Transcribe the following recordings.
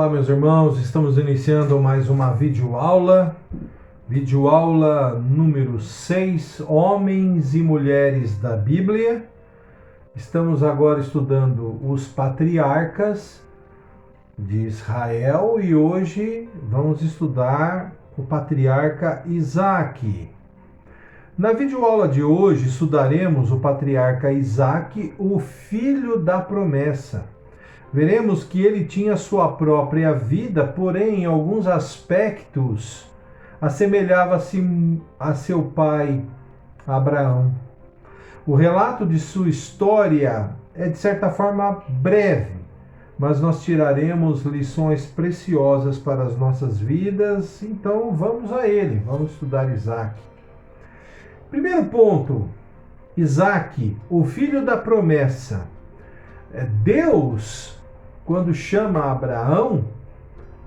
Olá, meus irmãos, estamos iniciando mais uma videoaula número 6, Homens e Mulheres da Bíblia. Estamos agora estudando os patriarcas de Israel e hoje vamos estudar o patriarca Isaque. Na videoaula de hoje estudaremos o patriarca Isaque, o filho da promessa. Veremos que ele tinha sua própria vida, porém, em alguns aspectos, assemelhava-se a seu pai Abraão. O relato de sua história é, de certa forma, breve, mas nós tiraremos lições preciosas para as nossas vidas, então vamos a ele, vamos estudar Isaque. Primeiro ponto, Isaque, o filho da promessa. Deus, quando chama Abraão,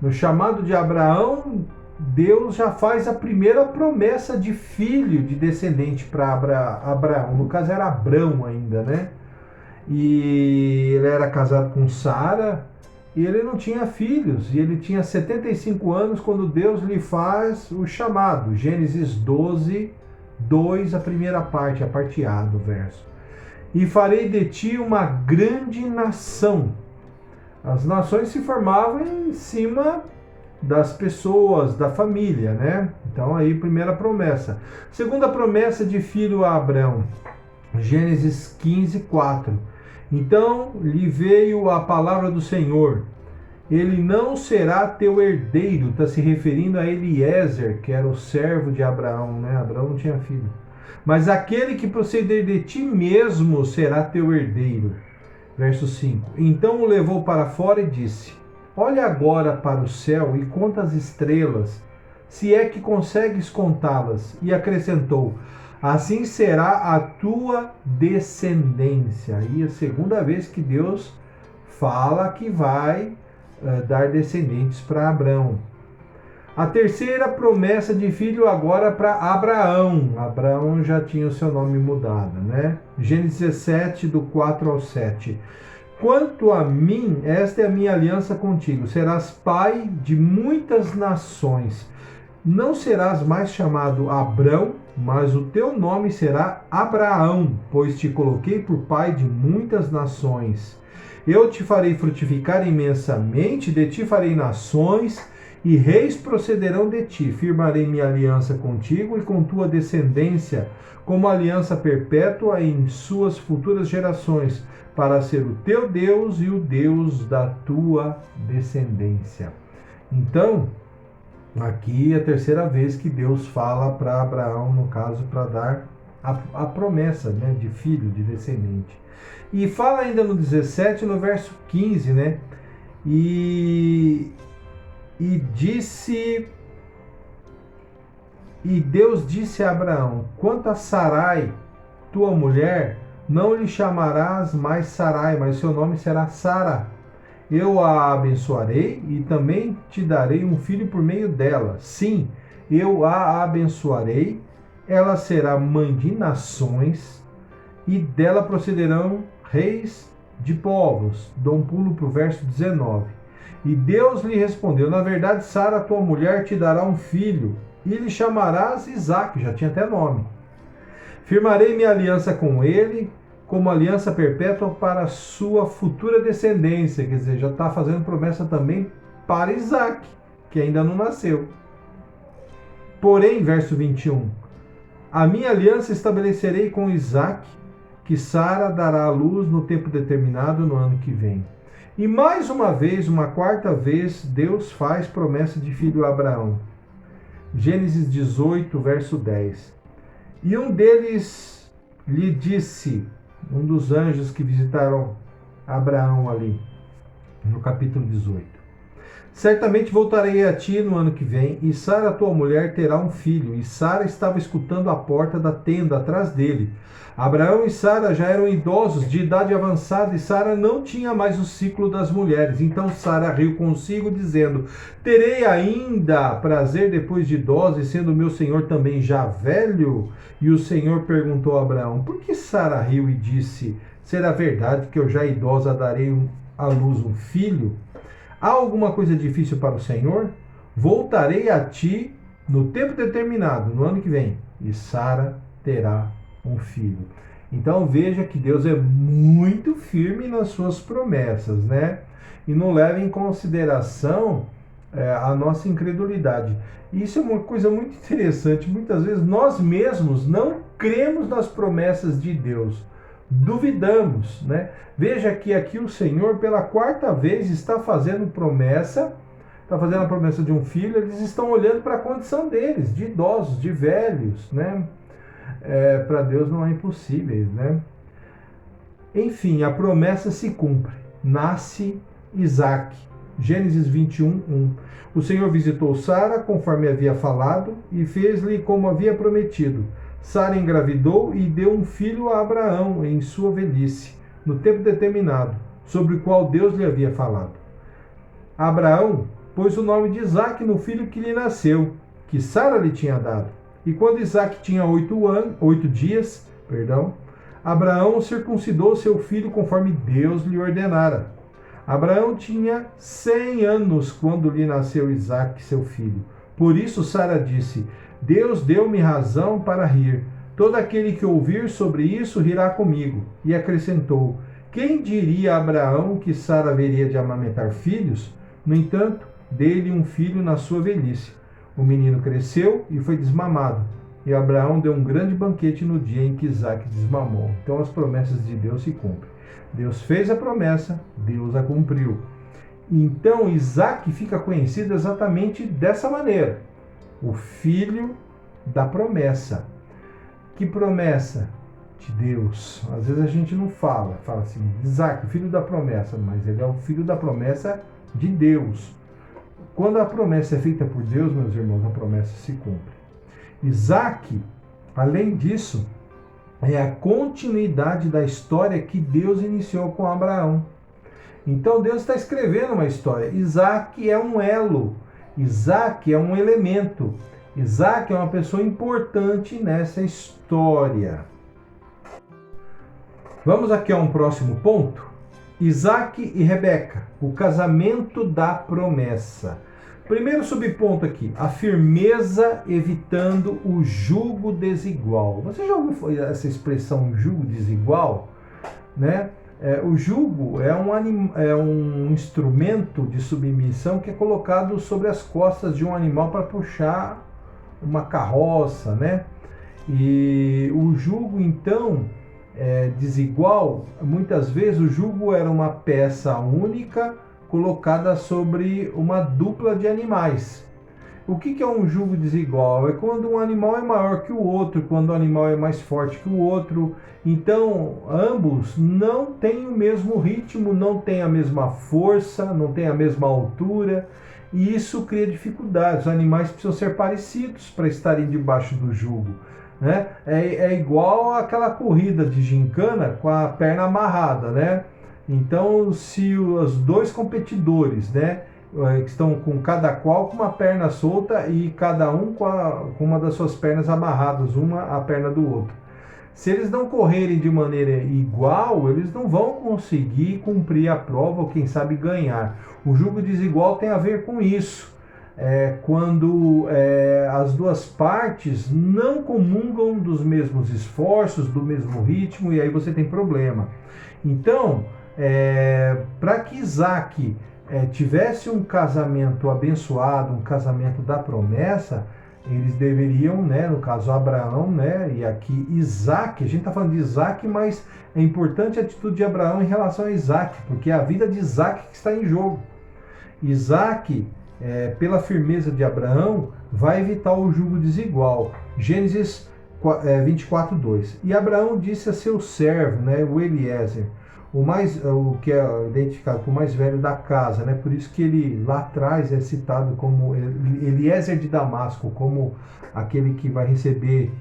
no chamado de Abraão, Deus já faz a primeira promessa de filho, de descendente para Abraão. No caso era Abrão ainda, né? E ele era casado com Sara e ele não tinha filhos. E ele tinha 75 anos quando Deus lhe faz o chamado. Gênesis 12, 2, a primeira parte, a parte A do verso. E farei de ti uma grande nação. As nações se formavam em cima das pessoas, da família, né? Então aí, primeira promessa. Segunda promessa de filho a Abrão. Gênesis 15, 4. Então lhe veio a palavra do Senhor. Ele não será teu herdeiro. Está se referindo a Eliezer, que era o servo de Abraão, né? Abraão não tinha filho. Mas aquele que proceder de ti mesmo será teu herdeiro. Verso 5. Então o levou para fora e disse: olha agora para o céu e conta as estrelas, se é que consegues contá-las. E acrescentou: assim será a tua descendência. Aí a segunda vez que Deus fala que vai dar descendentes para Abraão. A terceira promessa de filho agora para Abraão. Abraão já tinha o seu nome mudado, né? Gênesis 17, do 4 ao 7. Quanto a mim, esta é a minha aliança contigo. Serás pai de muitas nações. Não serás mais chamado Abrão, mas o teu nome será Abraão, pois te coloquei por pai de muitas nações. Eu te farei frutificar imensamente, de ti farei nações, e reis procederão de ti. Firmarei minha aliança contigo e com tua descendência, como aliança perpétua em suas futuras gerações, para ser o teu Deus e o Deus da tua descendência. Então, aqui é a terceira vez que Deus fala para Abraão, no caso, para dar a promessa, né, de filho, de descendente. E fala ainda no 17, no verso 15, né? E Deus disse a Abraão: quanto a Sarai, tua mulher, não lhe chamarás mais Sarai, mas seu nome será Sara. Eu a abençoarei e também te darei um filho por meio dela. Sim, eu a abençoarei, ela será mãe de nações e dela procederão reis de povos. Dou um pulo para o verso 19. E Deus lhe respondeu: na verdade, Sara, tua mulher, te dará um filho, e lhe chamarás Isaque, já tinha até nome. Firmarei minha aliança com ele, como aliança perpétua para sua futura descendência. Quer dizer, já está fazendo promessa também para Isaque, que ainda não nasceu. Porém, verso 21, a minha aliança estabelecerei com Isaque, que Sara dará à luz no tempo determinado no ano que vem. E mais uma vez, uma quarta vez, Deus faz promessa de filho a Abraão. Gênesis 18, verso 10. E um deles lhe disse, um dos anjos que visitaram Abraão ali, no capítulo 18: certamente voltarei a ti no ano que vem, e Sara, tua mulher, terá um filho. E Sara estava escutando a porta da tenda atrás dele. Abraão e Sara já eram idosos, de idade avançada, e Sara não tinha mais o ciclo das mulheres. Então Sara riu consigo, dizendo: terei ainda prazer depois de idosa, e sendo meu senhor também já velho? E o Senhor perguntou a Abraão: por que Sara riu e disse: será verdade que eu já idosa darei à luz um filho? Há alguma coisa difícil para o Senhor? Voltarei a ti no tempo determinado, no ano que vem, e Sara terá um filho. Então veja que Deus é muito firme nas suas promessas, né? E não leva em consideração a nossa incredulidade. Isso é uma coisa muito interessante. Muitas vezes nós mesmos não cremos nas promessas de Deus. Duvidamos, né? Veja que aqui o Senhor, pela quarta vez, está fazendo a promessa de um filho. Eles estão olhando para a condição deles, de idosos, de velhos, né? Para Deus não é impossível, né? Enfim, a promessa se cumpre. Nasce Isaque. Gênesis 21:1. O Senhor visitou Sara, conforme havia falado, e fez-lhe como havia prometido. Sara engravidou e deu um filho a Abraão em sua velhice, no tempo determinado, sobre o qual Deus lhe havia falado. Abraão pôs o nome de Isaque no filho que lhe nasceu, que Sara lhe tinha dado. E quando Isaque tinha 8 dias, Abraão circuncidou seu filho conforme Deus lhe ordenara. Abraão tinha 100 anos quando lhe nasceu Isaque, seu filho. Por isso Sara disse: Deus deu-me razão para rir. Todo aquele que ouvir sobre isso rirá comigo. E acrescentou: quem diria a Abraão que Sara haveria de amamentar filhos? No entanto, dei-lhe um filho na sua velhice. O menino cresceu e foi desmamado. E Abraão deu um grande banquete no dia em que Isaque desmamou. Então as promessas de Deus se cumprem. Deus fez a promessa, Deus a cumpriu. Então Isaque fica conhecido exatamente dessa maneira: o filho da promessa. Que promessa? De Deus. Às vezes a gente não fala assim, Isaque, filho da promessa, mas ele é o filho da promessa de Deus. Quando a promessa é feita por Deus, meus irmãos, a promessa se cumpre. Isaque, além disso, é a continuidade da história que Deus iniciou com Abraão. Então Deus está escrevendo uma história. Isaque é um elo. Isaque é um elemento. Isaque é uma pessoa importante nessa história. Vamos aqui a um próximo ponto. Isaque e Rebeca, o casamento da promessa. Primeiro subponto aqui, a firmeza evitando o jugo desigual. Você já ouviu essa expressão jugo desigual? Né? O jugo é um instrumento de submissão que é colocado sobre as costas de um animal para puxar uma carroça, né? E o jugo, então, desigual, muitas vezes o jugo era uma peça única colocada sobre uma dupla de animais. O que é um jugo desigual? É quando um animal é maior que o outro, quando o animal é mais forte que o outro. Então, ambos não têm o mesmo ritmo, não têm a mesma força, não têm a mesma altura, e isso cria dificuldades. Os animais precisam ser parecidos para estarem debaixo do jugo, né? É igual àquela corrida de gincana com a perna amarrada, né? Então, se os dois competidores, né, que estão com cada qual com uma perna solta e cada um com uma das suas pernas amarradas, uma à perna do outro. Se eles não correrem de maneira igual, eles não vão conseguir cumprir a prova ou, quem sabe, ganhar. O jugo desigual tem a ver com isso. Quando as duas partes não comungam dos mesmos esforços, do mesmo ritmo, e aí você tem problema. Então, para que Isaque tivesse um casamento abençoado, um casamento da promessa, eles deveriam, né, no caso Abraão, né, e aqui Isaque, a gente está falando de Isaque, mas é importante a atitude de Abraão em relação a Isaque, porque é a vida de Isaque que está em jogo. Isaque, pela firmeza de Abraão, vai evitar o jugo desigual. Gênesis 24:2. E Abraão disse a seu servo, né, o Eliezer, o que é identificado como o mais velho da casa, né? Por isso que ele lá atrás é citado como Eliezer de Damasco, como aquele que vai receber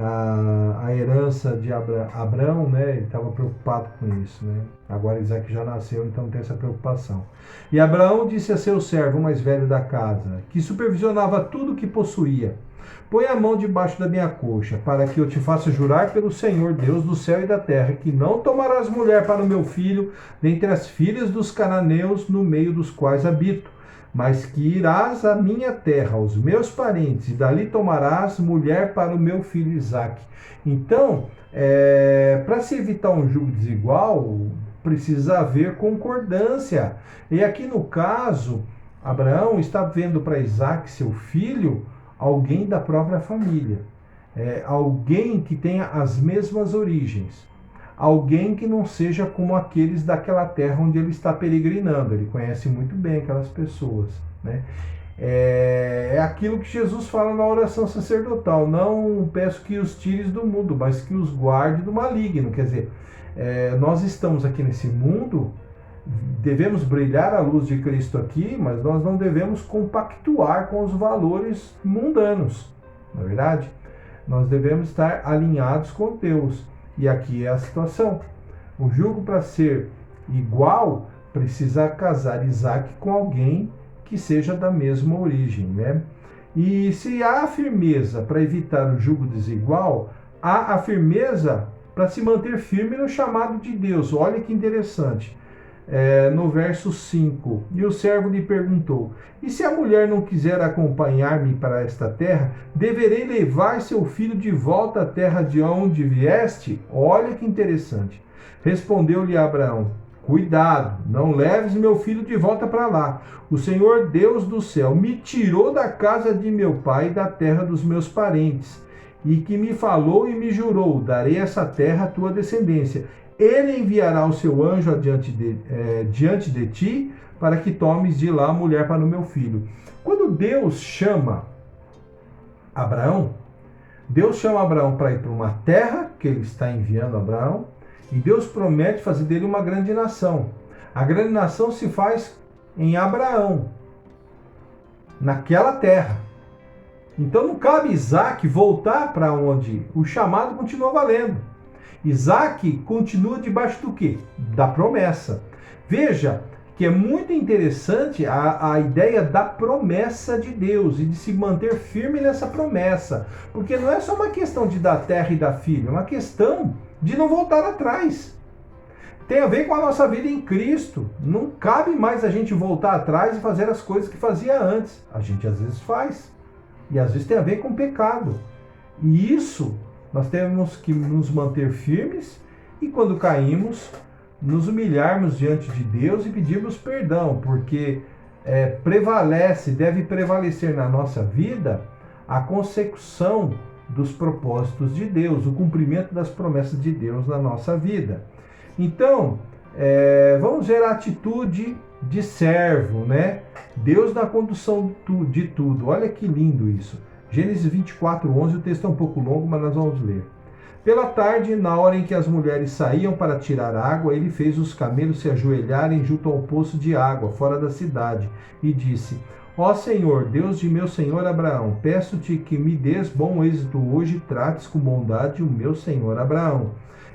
a herança de Abraão, né? Ele estava preocupado com isso, né? Agora Isaac já nasceu, então não tem essa preocupação. E Abraão disse a seu servo mais velho da casa, que supervisionava tudo o que possuía: põe a mão debaixo da minha coxa, para que eu te faça jurar pelo Senhor, Deus do céu e da terra, que não tomarás mulher para o meu filho dentre as filhas dos cananeus no meio dos quais habito, mas que irás à minha terra, aos meus parentes, e dali tomarás mulher para o meu filho Isaque. Então, para se evitar um jugo desigual, precisa haver concordância. E aqui no caso, Abraão está vendo para Isaque, seu filho, alguém da própria família, alguém que tenha as mesmas origens, alguém que não seja como aqueles daquela terra onde ele está peregrinando. Ele conhece muito bem aquelas pessoas, né? É aquilo que Jesus fala na oração sacerdotal: não peço que os tires do mundo, mas que os guarde do maligno. Quer dizer, nós estamos aqui nesse mundo, devemos brilhar a luz de Cristo aqui, mas nós não devemos compactuar com os valores mundanos, não é verdade? Nós devemos estar alinhados com Deus. E aqui é a situação. O jugo, para ser igual, precisa casar Isaque com alguém que seja da mesma origem, né? E se há a firmeza para evitar o jugo desigual, há a firmeza para se manter firme no chamado de Deus. Olha que interessante. No verso 5, e o servo lhe perguntou: e se a mulher não quiser acompanhar-me para esta terra, deverei levar seu filho de volta à terra de onde vieste? Olha que interessante. Respondeu-lhe Abraão: cuidado, não leves meu filho de volta para lá. O Senhor Deus do céu me tirou da casa de meu pai e da terra dos meus parentes, e que me falou e me jurou: darei essa terra à tua descendência. Ele enviará o seu anjo diante de ti, para que tomes de lá a mulher para o meu filho. Quando Deus chama Abraão para ir para uma terra que ele está enviando a Abraão, e Deus promete fazer dele uma grande nação. A grande nação se faz em Abraão, naquela terra. Então não cabe Isaque voltar para onde o chamado continua valendo. Isaque continua debaixo do quê? Da promessa. Veja que é muito interessante a ideia da promessa de Deus e de se manter firme nessa promessa. Porque não é só uma questão de dar terra e dar filho, é uma questão de não voltar atrás. Tem a ver com a nossa vida em Cristo. Não cabe mais a gente voltar atrás e fazer as coisas que fazia antes. A gente às vezes faz. E às vezes tem a ver com pecado. E isso nós temos que nos manter firmes e, quando caímos, nos humilharmos diante de Deus e pedirmos perdão, porque deve prevalecer na nossa vida a consecução dos propósitos de Deus, o cumprimento das promessas de Deus na nossa vida. Então, vamos ver a atitude de servo, né? Deus na condução de tudo. Olha que lindo isso. Gênesis 24:11, o texto é um pouco longo, mas nós vamos ler. Pela tarde, na hora em que as mulheres saíam para tirar água, ele fez os camelos se ajoelharem junto ao poço de água, fora da cidade, e disse: ó Senhor, Deus de meu senhor Abraão, peço-te que me des bom êxito hoje e trates com bondade o meu senhor Abraão.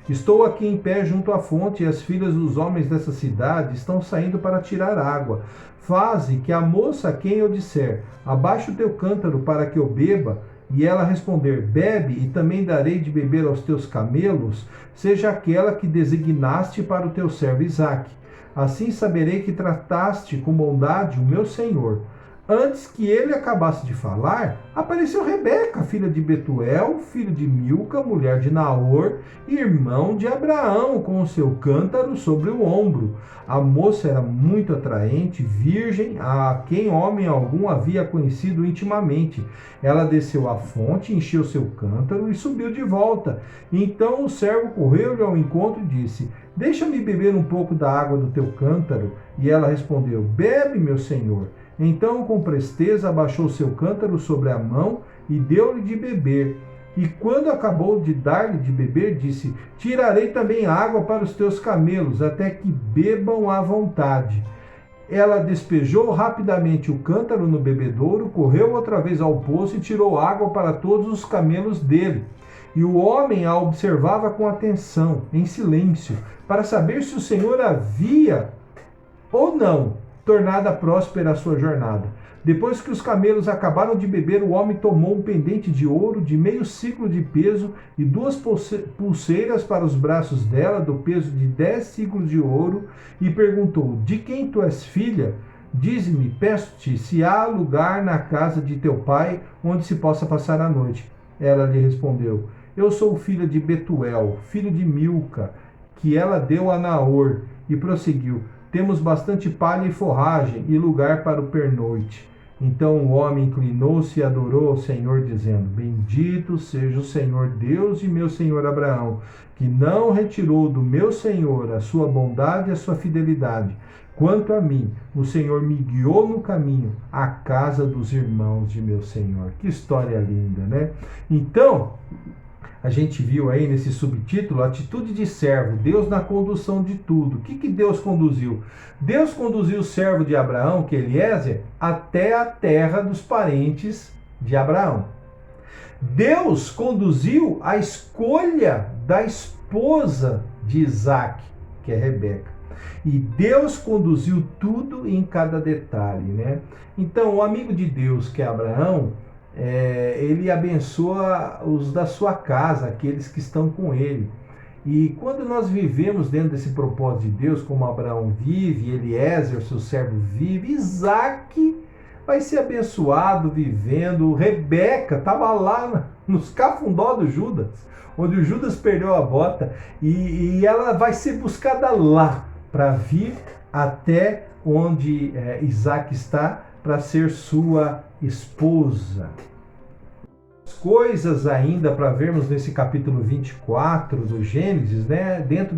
Estou aqui em pé junto à fonte e as filhas dos homens dessa cidade estão saindo para tirar água. Faze que a moça a quem eu disser: abaixa o teu cântaro para que eu beba, e ela responder: bebe, e também darei de beber aos teus camelos, seja aquela que designaste para o teu servo Isaque. Assim saberei que trataste com bondade o meu senhor. Antes que ele acabasse de falar, apareceu Rebeca, filha de Betuel, filho de Milca, mulher de Naor, irmão de Abraão, com o seu cântaro sobre o ombro. A moça era muito atraente, virgem, a quem homem algum havia conhecido intimamente. Ela desceu à fonte, encheu seu cântaro e subiu de volta. Então o servo correu-lhe ao encontro e disse: deixa-me beber um pouco da água do teu cântaro. E ela respondeu: bebe, meu senhor. Então, com presteza, abaixou seu cântaro sobre a mão e deu-lhe de beber. E quando acabou de dar-lhe de beber, disse: tirarei também água para os teus camelos, até que bebam à vontade. Ela despejou rapidamente o cântaro no bebedouro, correu outra vez ao poço e tirou água para todos os camelos dele. E o homem a observava com atenção, em silêncio, para saber se o Senhor havia ou não tornada próspera a sua jornada. Depois que os camelos acabaram de beber, o homem tomou um pendente de ouro de meio siclo de peso e 2 pulseiras para os braços dela, do peso de 10 ciclos de ouro, e perguntou: de quem tu és filha? Dize-me, peço-te, se há lugar na casa de teu pai onde se possa passar a noite. Ela lhe respondeu: eu sou filha de Betuel, filho de Milca, que ela deu a Naor. E prosseguiu: temos bastante palha e forragem e lugar para o pernoite. Então o homem inclinou-se e adorou ao Senhor, dizendo: bendito seja o Senhor Deus de meu senhor Abraão, que não retirou do meu senhor a sua bondade e a sua fidelidade. Quanto a mim, o Senhor me guiou no caminho à casa dos irmãos de meu senhor. Que história linda, né? Então, a gente viu aí nesse subtítulo, atitude de servo, Deus na condução de tudo. O que Deus conduziu? Deus conduziu o servo de Abraão, que é Eliezer, até a terra dos parentes de Abraão. Deus conduziu a escolha da esposa de Isaac, que é Rebeca. E Deus conduziu tudo em cada detalhe, né? Então, o amigo de Deus, que é Abraão, ele abençoa os da sua casa, aqueles que estão com ele. E quando nós vivemos dentro desse propósito de Deus, como Abraão vive, Eliezer, seu servo, vive, Isaac vai ser abençoado vivendo. Rebeca estava lá nos cafundó do Judas, onde o Judas perdeu a bota, e ela vai ser buscada lá para vir até onde Isaac está, para ser sua esposa. Coisas ainda para vermos nesse capítulo 24 do Gênesis, né? Dentro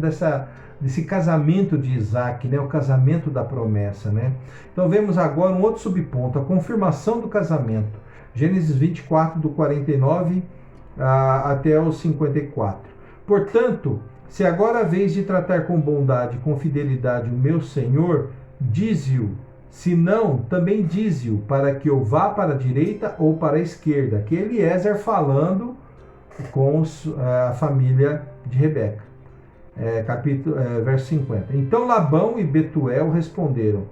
desse casamento de Isaac, né? O casamento da promessa, né? Então vemos agora um outro subponto, a confirmação do casamento. Gênesis 24, do 49 até o 54. Portanto, se agora a vez de tratar com bondade e com fidelidade o meu Senhor, dize-o. Se não, também dize-o, para que eu vá para a direita ou para a esquerda. Que Eliezer falando com a família de Rebeca. Verso 50. Então Labão e Betuel responderam: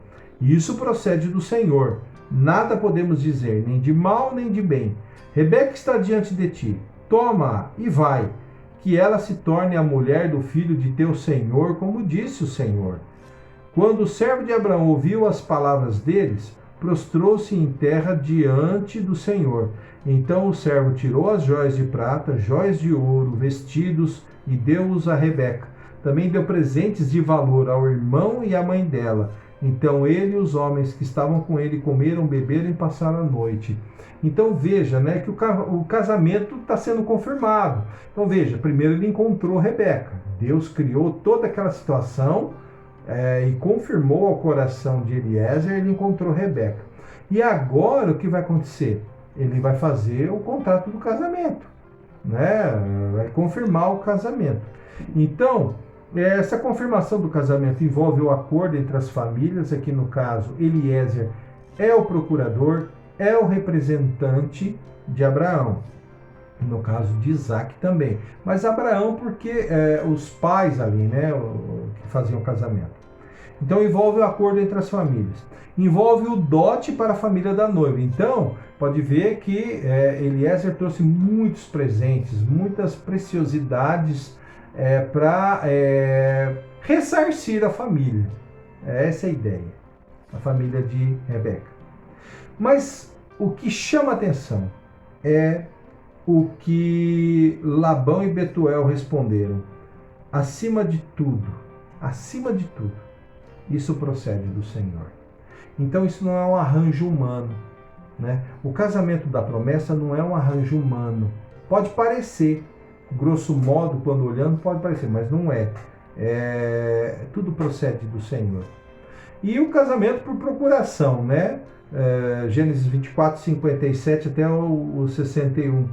isso procede do Senhor. Nada podemos dizer, nem de mal nem de bem. Rebeca está diante de ti. Toma-a e vai, que ela se torne a mulher do filho de teu senhor, como disse o Senhor. Quando o servo de Abraão ouviu as palavras deles, prostrou-se em terra diante do Senhor. Então o servo tirou as joias de prata, joias de ouro, vestidos, e deu-os a Rebeca. Também deu presentes de valor ao irmão e à mãe dela. Então ele e os homens que estavam com ele comeram, beberam e passaram a noite. Então veja, né, que o casamento está sendo confirmado. Então veja, primeiro ele encontrou Rebeca. Deus criou toda aquela situação, e confirmou ao coração de Eliezer, ele encontrou Rebeca. E agora o que vai acontecer? Ele vai fazer o contrato do casamento, né? Vai confirmar o casamento. Então, essa confirmação do casamento envolve o acordo entre as famílias. Aqui no caso, Eliezer é o procurador, é o representante de Abraão. No caso de Isaac também. Mas Abraão, porque os pais ali, né, que faziam o casamento. Então envolve o acordo entre as famílias. Envolve o dote para a família da noiva. Então, pode ver que Eliezer trouxe muitos presentes, muitas preciosidades para ressarcir a família. Essa é a ideia. A família de Rebeca. Mas o que chama a atenção é o que Labão e Betuel responderam: acima de tudo, isso procede do Senhor. Então isso não é um arranjo humano, né? O casamento da promessa não é um arranjo humano. Pode parecer, grosso modo, quando olhando, pode parecer, mas não é. Tudo procede do Senhor. E o casamento por procuração, né? Gênesis 24, 57 até o 61.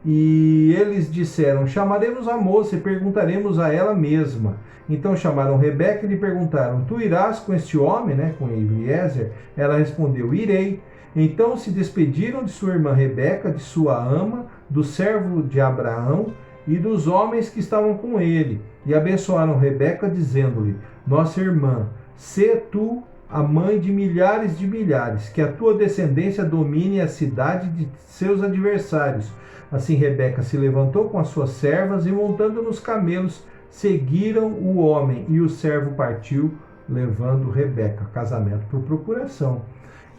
E eles disseram: chamaremos a moça e perguntaremos a ela mesma. Então chamaram Rebeca e lhe perguntaram: tu irás com este homem, né, com Eliezer? Ela respondeu: irei. Então se despediram de sua irmã Rebeca, de sua ama, do servo de Abraão, e dos homens que estavam com ele, e abençoaram Rebeca, dizendo-lhe: Nossa irmã, sê tu a mãe de milhares, que a tua descendência domine a cidade de seus adversários. Assim Rebeca se levantou com as suas servas e, montando nos camelos, seguiram o homem, e o servo partiu, levando Rebeca. Casamento por procuração.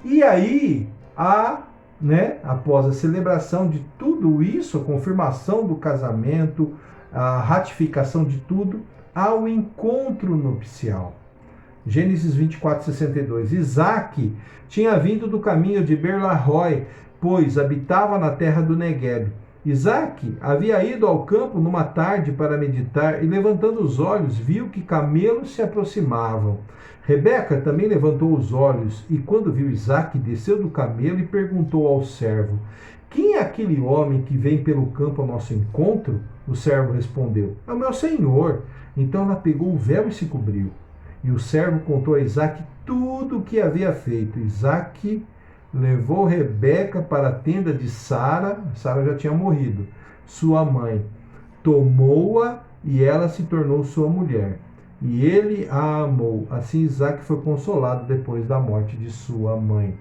E aí, após a celebração de tudo isso, a confirmação do casamento, a ratificação de tudo, há o encontro nupcial. Gênesis 24:62. Isaac tinha vindo do caminho de Beer-lahai, pois habitava na terra do Negueb. Isaac havia ido ao campo numa tarde para meditar e, levantando os olhos, viu que camelos se aproximavam. Rebeca também levantou os olhos e, quando viu Isaac, desceu do camelo e perguntou ao servo: Quem é aquele homem que vem pelo campo ao nosso encontro? O servo respondeu: É o meu senhor. Então ela pegou o véu e se cobriu. E o servo contou a Isaac tudo o que havia feito. Isaac levou Rebeca para a tenda de Sara já tinha morrido, sua mãe. Tomou-a e ela se tornou sua mulher. E ele a amou. Assim Isaac foi consolado depois da morte de sua mãe.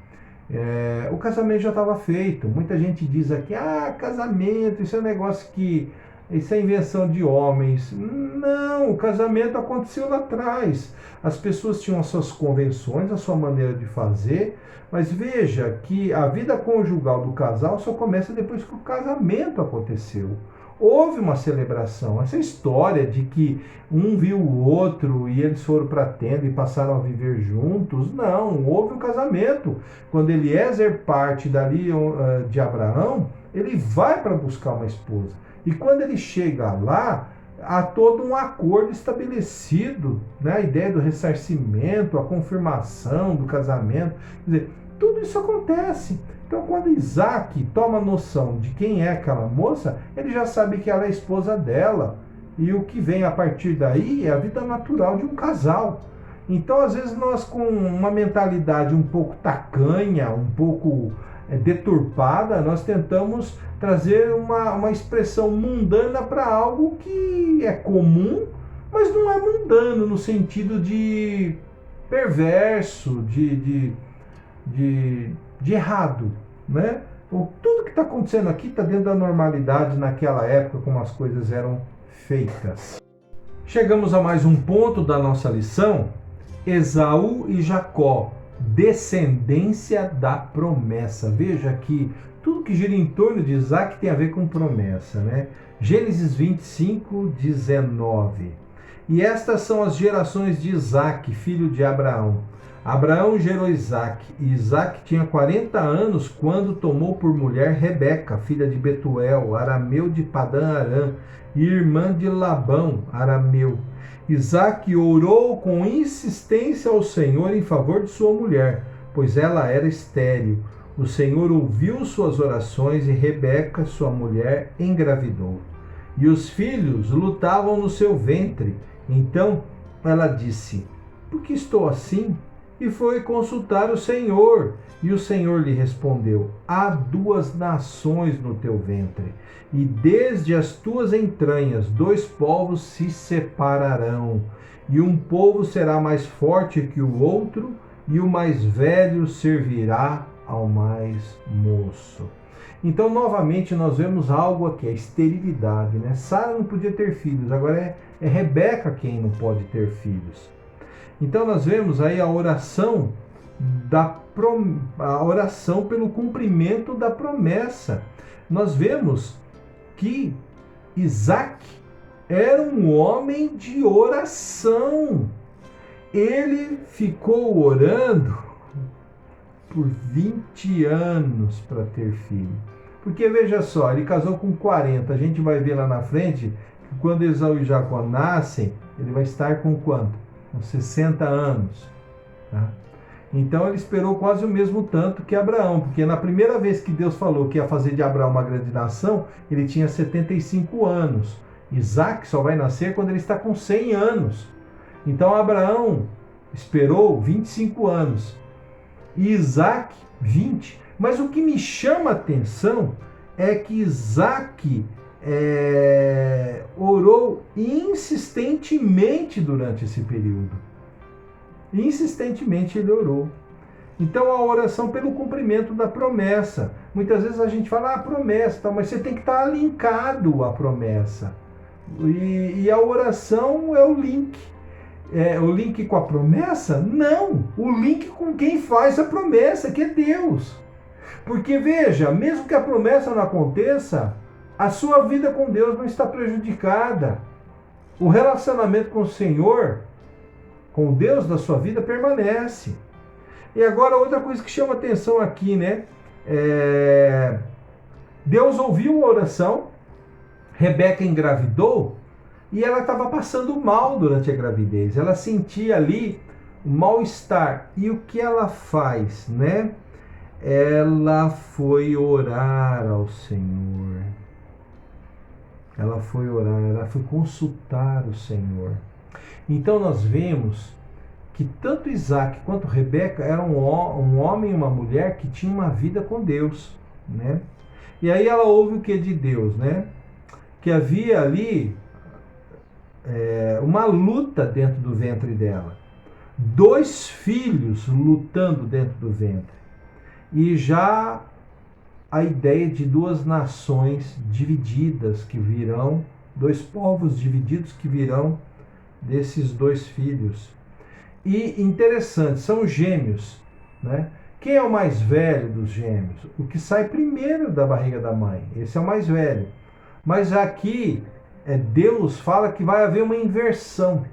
O casamento já estava feito. Muita gente diz aqui: casamento, isso é um negócio que... Isso é invenção de homens. Não, o casamento aconteceu lá atrás. As pessoas tinham as suas convenções, a sua maneira de fazer, mas veja que a vida conjugal do casal só começa depois que o casamento aconteceu. Houve uma celebração. Essa história de que um viu o outro e eles foram para a tenda e passaram a viver juntos, não, houve um casamento. Quando Eliezer parte dali de Abraão, ele vai para buscar uma esposa. E quando ele chega lá, há todo um acordo estabelecido, né? A ideia do ressarcimento, a confirmação do casamento, quer dizer, tudo isso acontece. Então, quando Isaac toma noção de quem é aquela moça, ele já sabe que ela é a esposa dela. E o que vem a partir daí é a vida natural de um casal. Então, às vezes, nós com uma mentalidade um pouco tacanha, um pouco deturpada, nós tentamos trazer uma expressão mundana para algo que é comum, mas não é mundano no sentido de perverso, de errado, né? Tudo que está acontecendo aqui está dentro da normalidade naquela época, como as coisas eram feitas. Chegamos a mais um ponto da nossa lição: Esaú e Jacó, descendência da promessa. Veja que tudo que gira em torno de Isaac tem a ver com promessa, né? Gênesis 25:19. E estas são as gerações de Isaac, filho de Abraão. Abraão gerou Isaac, e Isaac tinha 40 anos quando tomou por mulher Rebeca, filha de Betuel, arameu de Padã-Arã, e irmã de Labão, arameu. Isaac orou com insistência ao Senhor em favor de sua mulher, pois ela era estéril. O Senhor ouviu suas orações e Rebeca, sua mulher, engravidou. E os filhos lutavam no seu ventre. Então ela disse: Por que estou assim? E foi consultar o Senhor. E o Senhor lhe respondeu: Há 2 nações no teu ventre, e desde as tuas entranhas 2 povos se separarão. E um povo será mais forte que o outro, e o mais velho servirá ao mais moço. Então, novamente, nós vemos algo aqui, a esterilidade, né? Sara não podia ter filhos, agora é Rebeca quem não pode ter filhos. Então, nós vemos aí a oração pelo cumprimento da promessa. Nós vemos que Isaac era um homem de oração. Ele ficou orando por 20 anos para ter filho. Porque veja só, ele casou com 40. A gente vai ver lá na frente que quando Esaú e Jacó nascem, ele vai estar com quanto? Com 60 anos. Tá? Então ele esperou quase o mesmo tanto que Abraão, porque na primeira vez que Deus falou que ia fazer de Abraão uma grande nação, ele tinha 75 anos. Isaac só vai nascer quando ele está com 100 anos. Então Abraão esperou 25 anos. E Isaac, 20. Mas o que me chama a atenção é que Isaac orou insistentemente durante esse período. Insistentemente ele orou. Então a oração pelo cumprimento da promessa. Muitas vezes a gente fala, promessa, mas você tem que estar linkado à promessa. E a oração é o link. O link com a promessa? Não! O link com quem faz a promessa, que é Deus. Porque veja, mesmo que a promessa não aconteça, a sua vida com Deus não está prejudicada. O relacionamento com o Senhor, com o Deus da sua vida, permanece. E agora outra coisa que chama atenção aqui, né? Deus ouviu a oração, Rebeca engravidou e ela estava passando mal durante a gravidez. Ela sentia ali um mal-estar. E o que ela faz, né? Ela foi orar ao Senhor. Ela foi orar, ela foi consultar o Senhor. Então nós vemos que tanto Isaac quanto Rebeca eram um homem e uma mulher que tinham uma vida com Deus, né? E aí ela ouve o que de Deus, né? Que havia ali uma luta dentro do ventre dela. 2 filhos lutando dentro do ventre. E já a ideia de 2 nações divididas que virão, 2 povos divididos que virão desses 2 filhos. E interessante, são gêmeos, né? Quem é o mais velho dos gêmeos? O que sai primeiro da barriga da mãe. Esse é o mais velho. Mas aqui, Deus fala que vai haver uma inversão,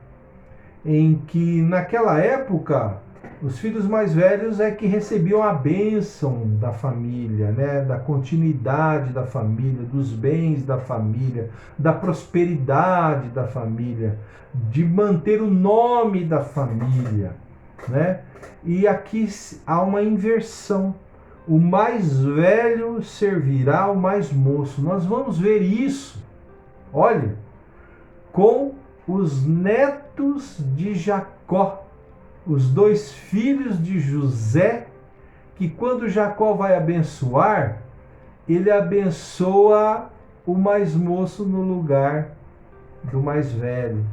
em que naquela época, os filhos mais velhos é que recebiam a bênção da família, né? Da continuidade da família, dos bens da família, da prosperidade da família, de manter o nome da família, né? E aqui há uma inversão. O mais velho servirá ao mais moço. Nós vamos ver isso, olha, com os netos de Jacó, os 2 filhos de José, que quando Jacó vai abençoar, ele abençoa o mais moço no lugar do mais velho,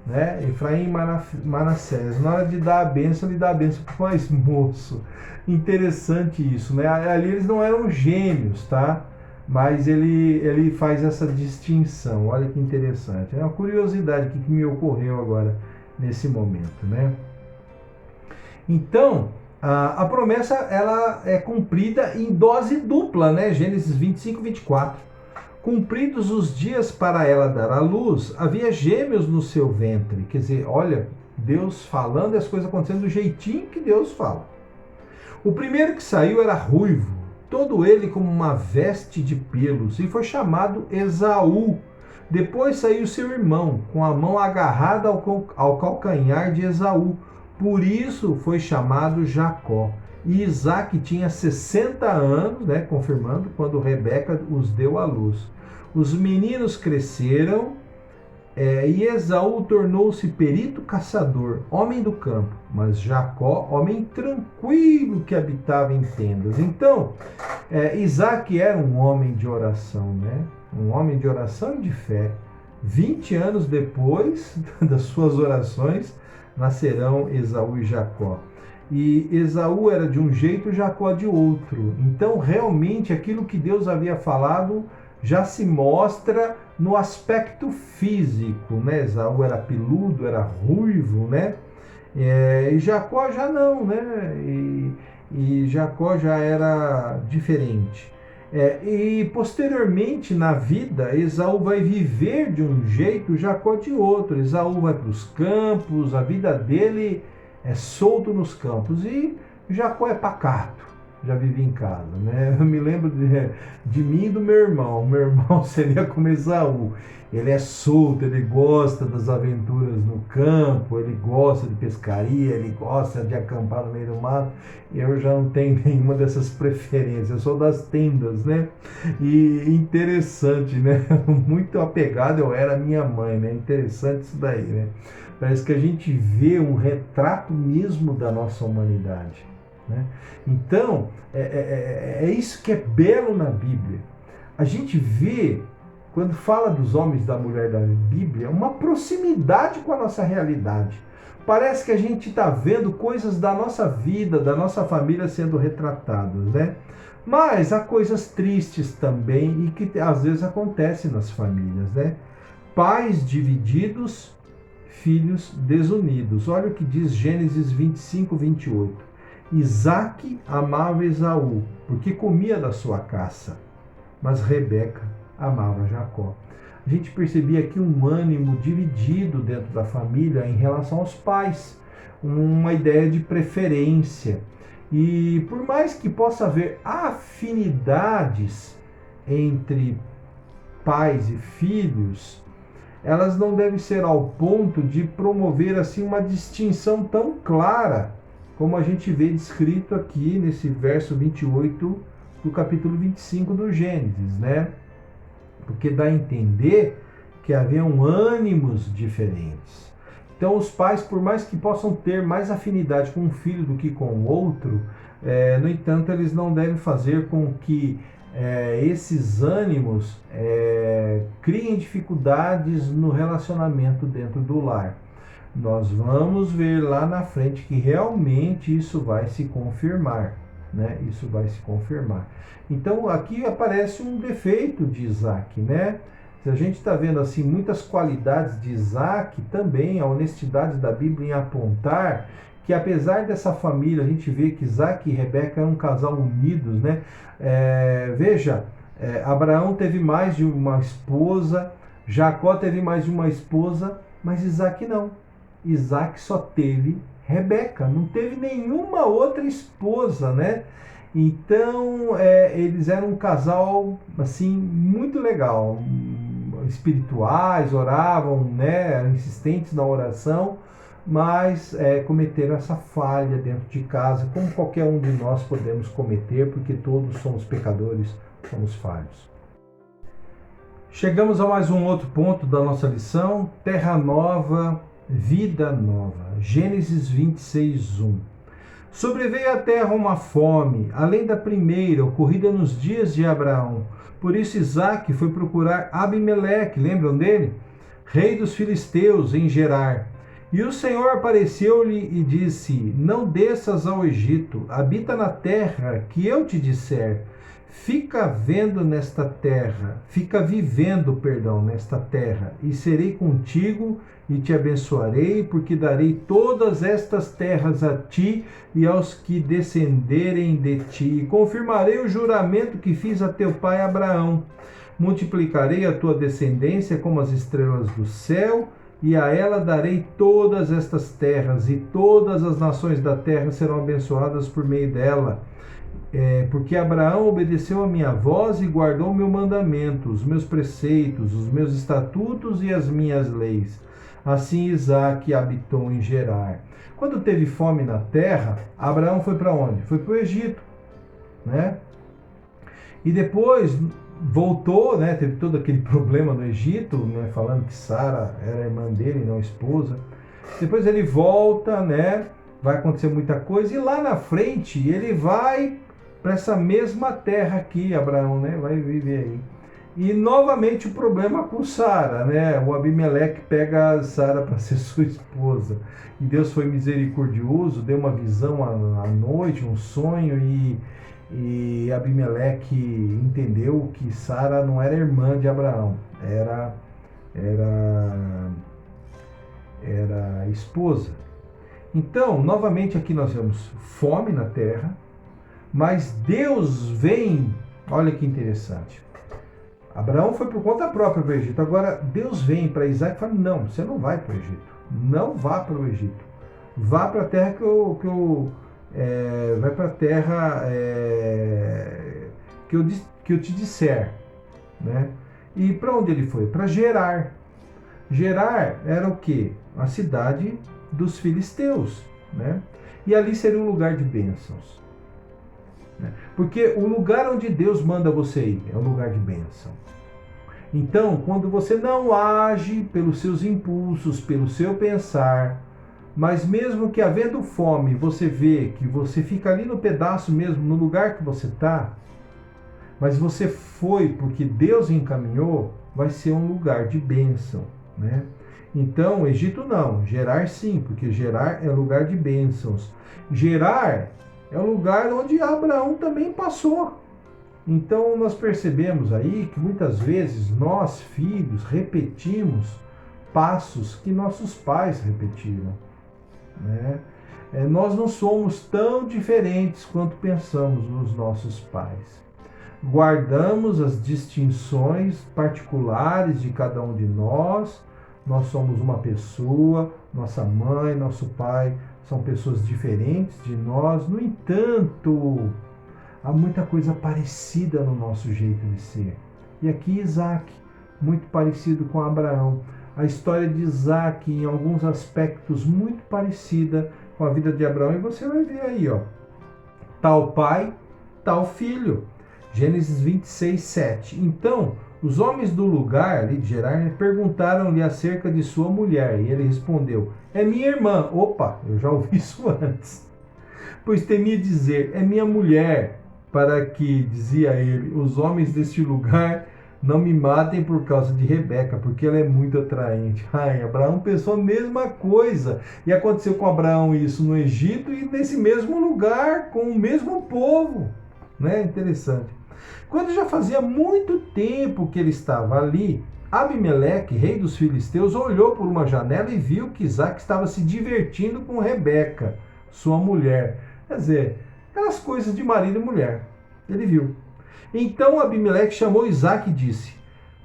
né? Efraim e Manassés. Na hora de dar a bênção, ele dá a bênção para o mais moço. Interessante isso, né? Ali eles não eram gêmeos, tá? Mas ele faz essa distinção. Olha que interessante. É uma curiosidade que me ocorreu agora nesse momento, né? Então, a promessa ela é cumprida em dose dupla, né? Gênesis 25, 24. Cumpridos os dias para ela dar à luz, havia gêmeos no seu ventre. Quer dizer, olha, Deus falando e as coisas acontecendo do jeitinho que Deus fala. O primeiro que saiu era ruivo, todo ele como uma veste de pelos, e foi chamado Esaú. Depois saiu seu irmão, com a mão agarrada ao calcanhar de Esaú. Por isso foi chamado Jacó. E Isaac tinha 60 anos, né, confirmando, quando Rebeca os deu à luz. Os meninos cresceram e Esaú tornou-se perito caçador, homem do campo, mas Jacó, homem tranquilo que habitava em tendas. Então, Isaac era um homem de oração, né? Um homem de oração e de fé. 20 anos depois das suas orações, nascerão Esaú e Jacó. E Esaú era de um jeito, Jacó de outro. Então, realmente, aquilo que Deus havia falado já se mostra no aspecto físico, né? Esaú era peludo, era ruivo, né? E Jacó já não, né? E Jacó já era diferente. E posteriormente na vida, Esaú vai viver de um jeito, Jacó de outro. Esaú vai para os campos, a vida dele é solto nos campos, e Jacó é pacato, já vivia em casa, né? Eu me lembro de mim e do meu irmão. O meu irmão seria como Esaú. Ele é solto, ele gosta das aventuras no campo, ele gosta de pescaria, ele gosta de acampar no meio do mato. Eu já não tenho nenhuma dessas preferências, eu sou das tendas, né? E interessante, né? Muito apegado eu era à minha mãe, né? Interessante isso daí, né? Parece que a gente vê um retrato mesmo da nossa humanidade, né? Então, é isso que é belo na Bíblia. A gente vê quando fala dos homens e da mulher da Bíblia, uma proximidade com a nossa realidade. Parece que a gente está vendo coisas da nossa vida, da nossa família sendo retratadas, né? Mas há coisas tristes também e que às vezes acontecem nas famílias, né? Pais divididos, filhos desunidos. Olha o que diz Gênesis 25, 28. Isaque amava Esaú, porque comia da sua caça, mas Rebeca amava Jacó. A gente percebia aqui um ânimo dividido dentro da família em relação aos pais, uma ideia de preferência. E por mais que possa haver afinidades entre pais e filhos, elas não devem ser ao ponto de promover assim uma distinção tão clara como a gente vê descrito aqui nesse verso 28 do capítulo 25 do Gênesis, né? Porque dá a entender que haviam ânimos diferentes. Então os pais, por mais que possam ter mais afinidade com um filho do que com o outro, no entanto, eles não devem fazer com que esses ânimos criem dificuldades no relacionamento dentro do lar. Nós vamos ver lá na frente que realmente isso vai se confirmar, né? Isso vai se confirmar. Então aqui aparece um defeito de Isaque, né? Se a gente está vendo assim muitas qualidades de Isaque, também a honestidade da Bíblia em apontar que apesar dessa família, a gente vê que Isaque e Rebeca é um casal unidos, né? Veja, Abraão teve mais de uma esposa, Jacó teve mais de uma esposa, mas Isaque não. Isaque só teve Rebeca, não teve nenhuma outra esposa, né? Então, eles eram um casal, assim, muito legal, espirituais, oravam, né? Insistentes na oração, mas cometeram essa falha dentro de casa, como qualquer um de nós podemos cometer, porque todos somos pecadores, somos falhos. Chegamos a mais um outro ponto da nossa lição, terra nova, vida nova. Gênesis 26, 1. Sobreveio à terra uma fome, além da primeira, ocorrida nos dias de Abraão. Por isso Isaque foi procurar Abimeleque, lembram dele? Rei dos filisteus, em Gerar. E o Senhor apareceu-lhe e disse: Não desças ao Egito, habita na terra que eu te disser. Fica vivendo nesta terra, nesta terra, e serei contigo e te abençoarei, porque darei todas estas terras a ti e aos que descenderem de ti. E confirmarei o juramento que fiz a teu pai Abraão. Multiplicarei a tua descendência como as estrelas do céu, e a ela darei todas estas terras, e todas as nações da terra serão abençoadas por meio dela. Porque Abraão obedeceu a minha voz e guardou o meu mandamento, os meus preceitos, os meus estatutos e as minhas leis. Assim Isaque habitou em Gerar. Quando teve fome na terra, Abraão foi para onde? Foi para o Egito, né? E depois voltou, né? Teve todo aquele problema no Egito, né? Falando que Sara era irmã dele e não esposa. Depois ele volta, né? Vai acontecer muita coisa e lá na frente ele vai para essa mesma terra aqui, Abraão, né? Vai viver aí. E novamente o problema com Sara, né? O Abimeleque pega Sara para ser sua esposa. E Deus foi misericordioso, deu uma visão à noite, um sonho, e Abimeleque entendeu que Sara não era irmã de Abraão, era esposa. Então, novamente aqui nós vemos fome na terra, mas Deus vem, olha que interessante. Abraão foi por conta própria para o Egito. Agora Deus vem para Isaque e fala: não, você não vai para o Egito. Não vá para o Egito. Vá para a terra vai para a terra que eu te disser, né? E para onde ele foi? Para Gerar. Gerar era o quê? A cidade dos filisteus, né? E ali seria um lugar de bênçãos. Porque o lugar onde Deus manda você ir é um lugar de bênção. Então, quando você não age pelos seus impulsos, pelo seu pensar, mas mesmo que havendo fome, você vê que você fica ali no pedaço mesmo, no lugar que você está, mas você foi porque Deus encaminhou, vai ser um lugar de bênção, né? Então, Egito não, Gerar sim, porque Gerar é lugar de bênçãos. Gerar é o lugar onde Abraão também passou. Então, nós percebemos aí que muitas vezes nós, filhos, repetimos passos que nossos pais repetiram, né? Nós não somos tão diferentes quanto pensamos nos nossos pais. Guardamos as distinções particulares de cada um de nós. Nós somos uma pessoa, nossa mãe, nosso pai são pessoas diferentes de nós. No entanto, há muita coisa parecida no nosso jeito de ser. E aqui Isaac, muito parecido com Abraão. A história de Isaac, em alguns aspectos, muito parecida com a vida de Abraão. E você vai ver aí, ó, tal pai, tal filho. Gênesis 26, 7. Então, os homens do lugar ali de Gerar perguntaram-lhe acerca de sua mulher. E ele respondeu, é minha irmã. Opa, eu já ouvi isso antes. Pois temia dizer, é minha mulher, para que, dizia ele, os homens deste lugar não me matem por causa de Rebeca, porque ela é muito atraente. Ai, Abraão pensou a mesma coisa. E aconteceu com Abraão isso no Egito e nesse mesmo lugar, com o mesmo povo. Né? Interessante. Quando já fazia muito tempo que ele estava ali, Abimeleque, rei dos filisteus, olhou por uma janela e viu que Isaac estava se divertindo com Rebeca, sua mulher. Quer dizer, aquelas coisas de marido e mulher. Ele viu. Então Abimeleque chamou Isaac e disse,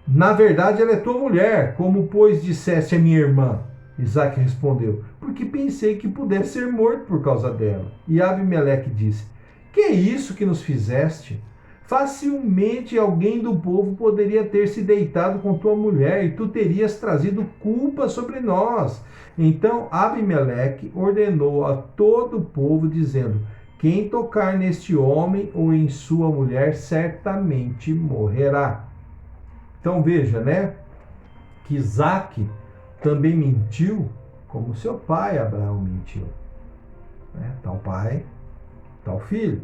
na verdade ela é tua mulher, como pois disseste é minha irmã? Isaac respondeu, porque pensei que pudesse ser morto por causa dela. E Abimeleque disse, que é isso que nos fizeste? Facilmente alguém do povo poderia ter se deitado com tua mulher e tu terias trazido culpa sobre nós. Então Abimeleque ordenou a todo o povo, dizendo, quem tocar neste homem ou em sua mulher certamente morrerá. Então veja, né, que Isaac também mentiu como seu pai Abraão mentiu. Né? Tal pai, tal filho.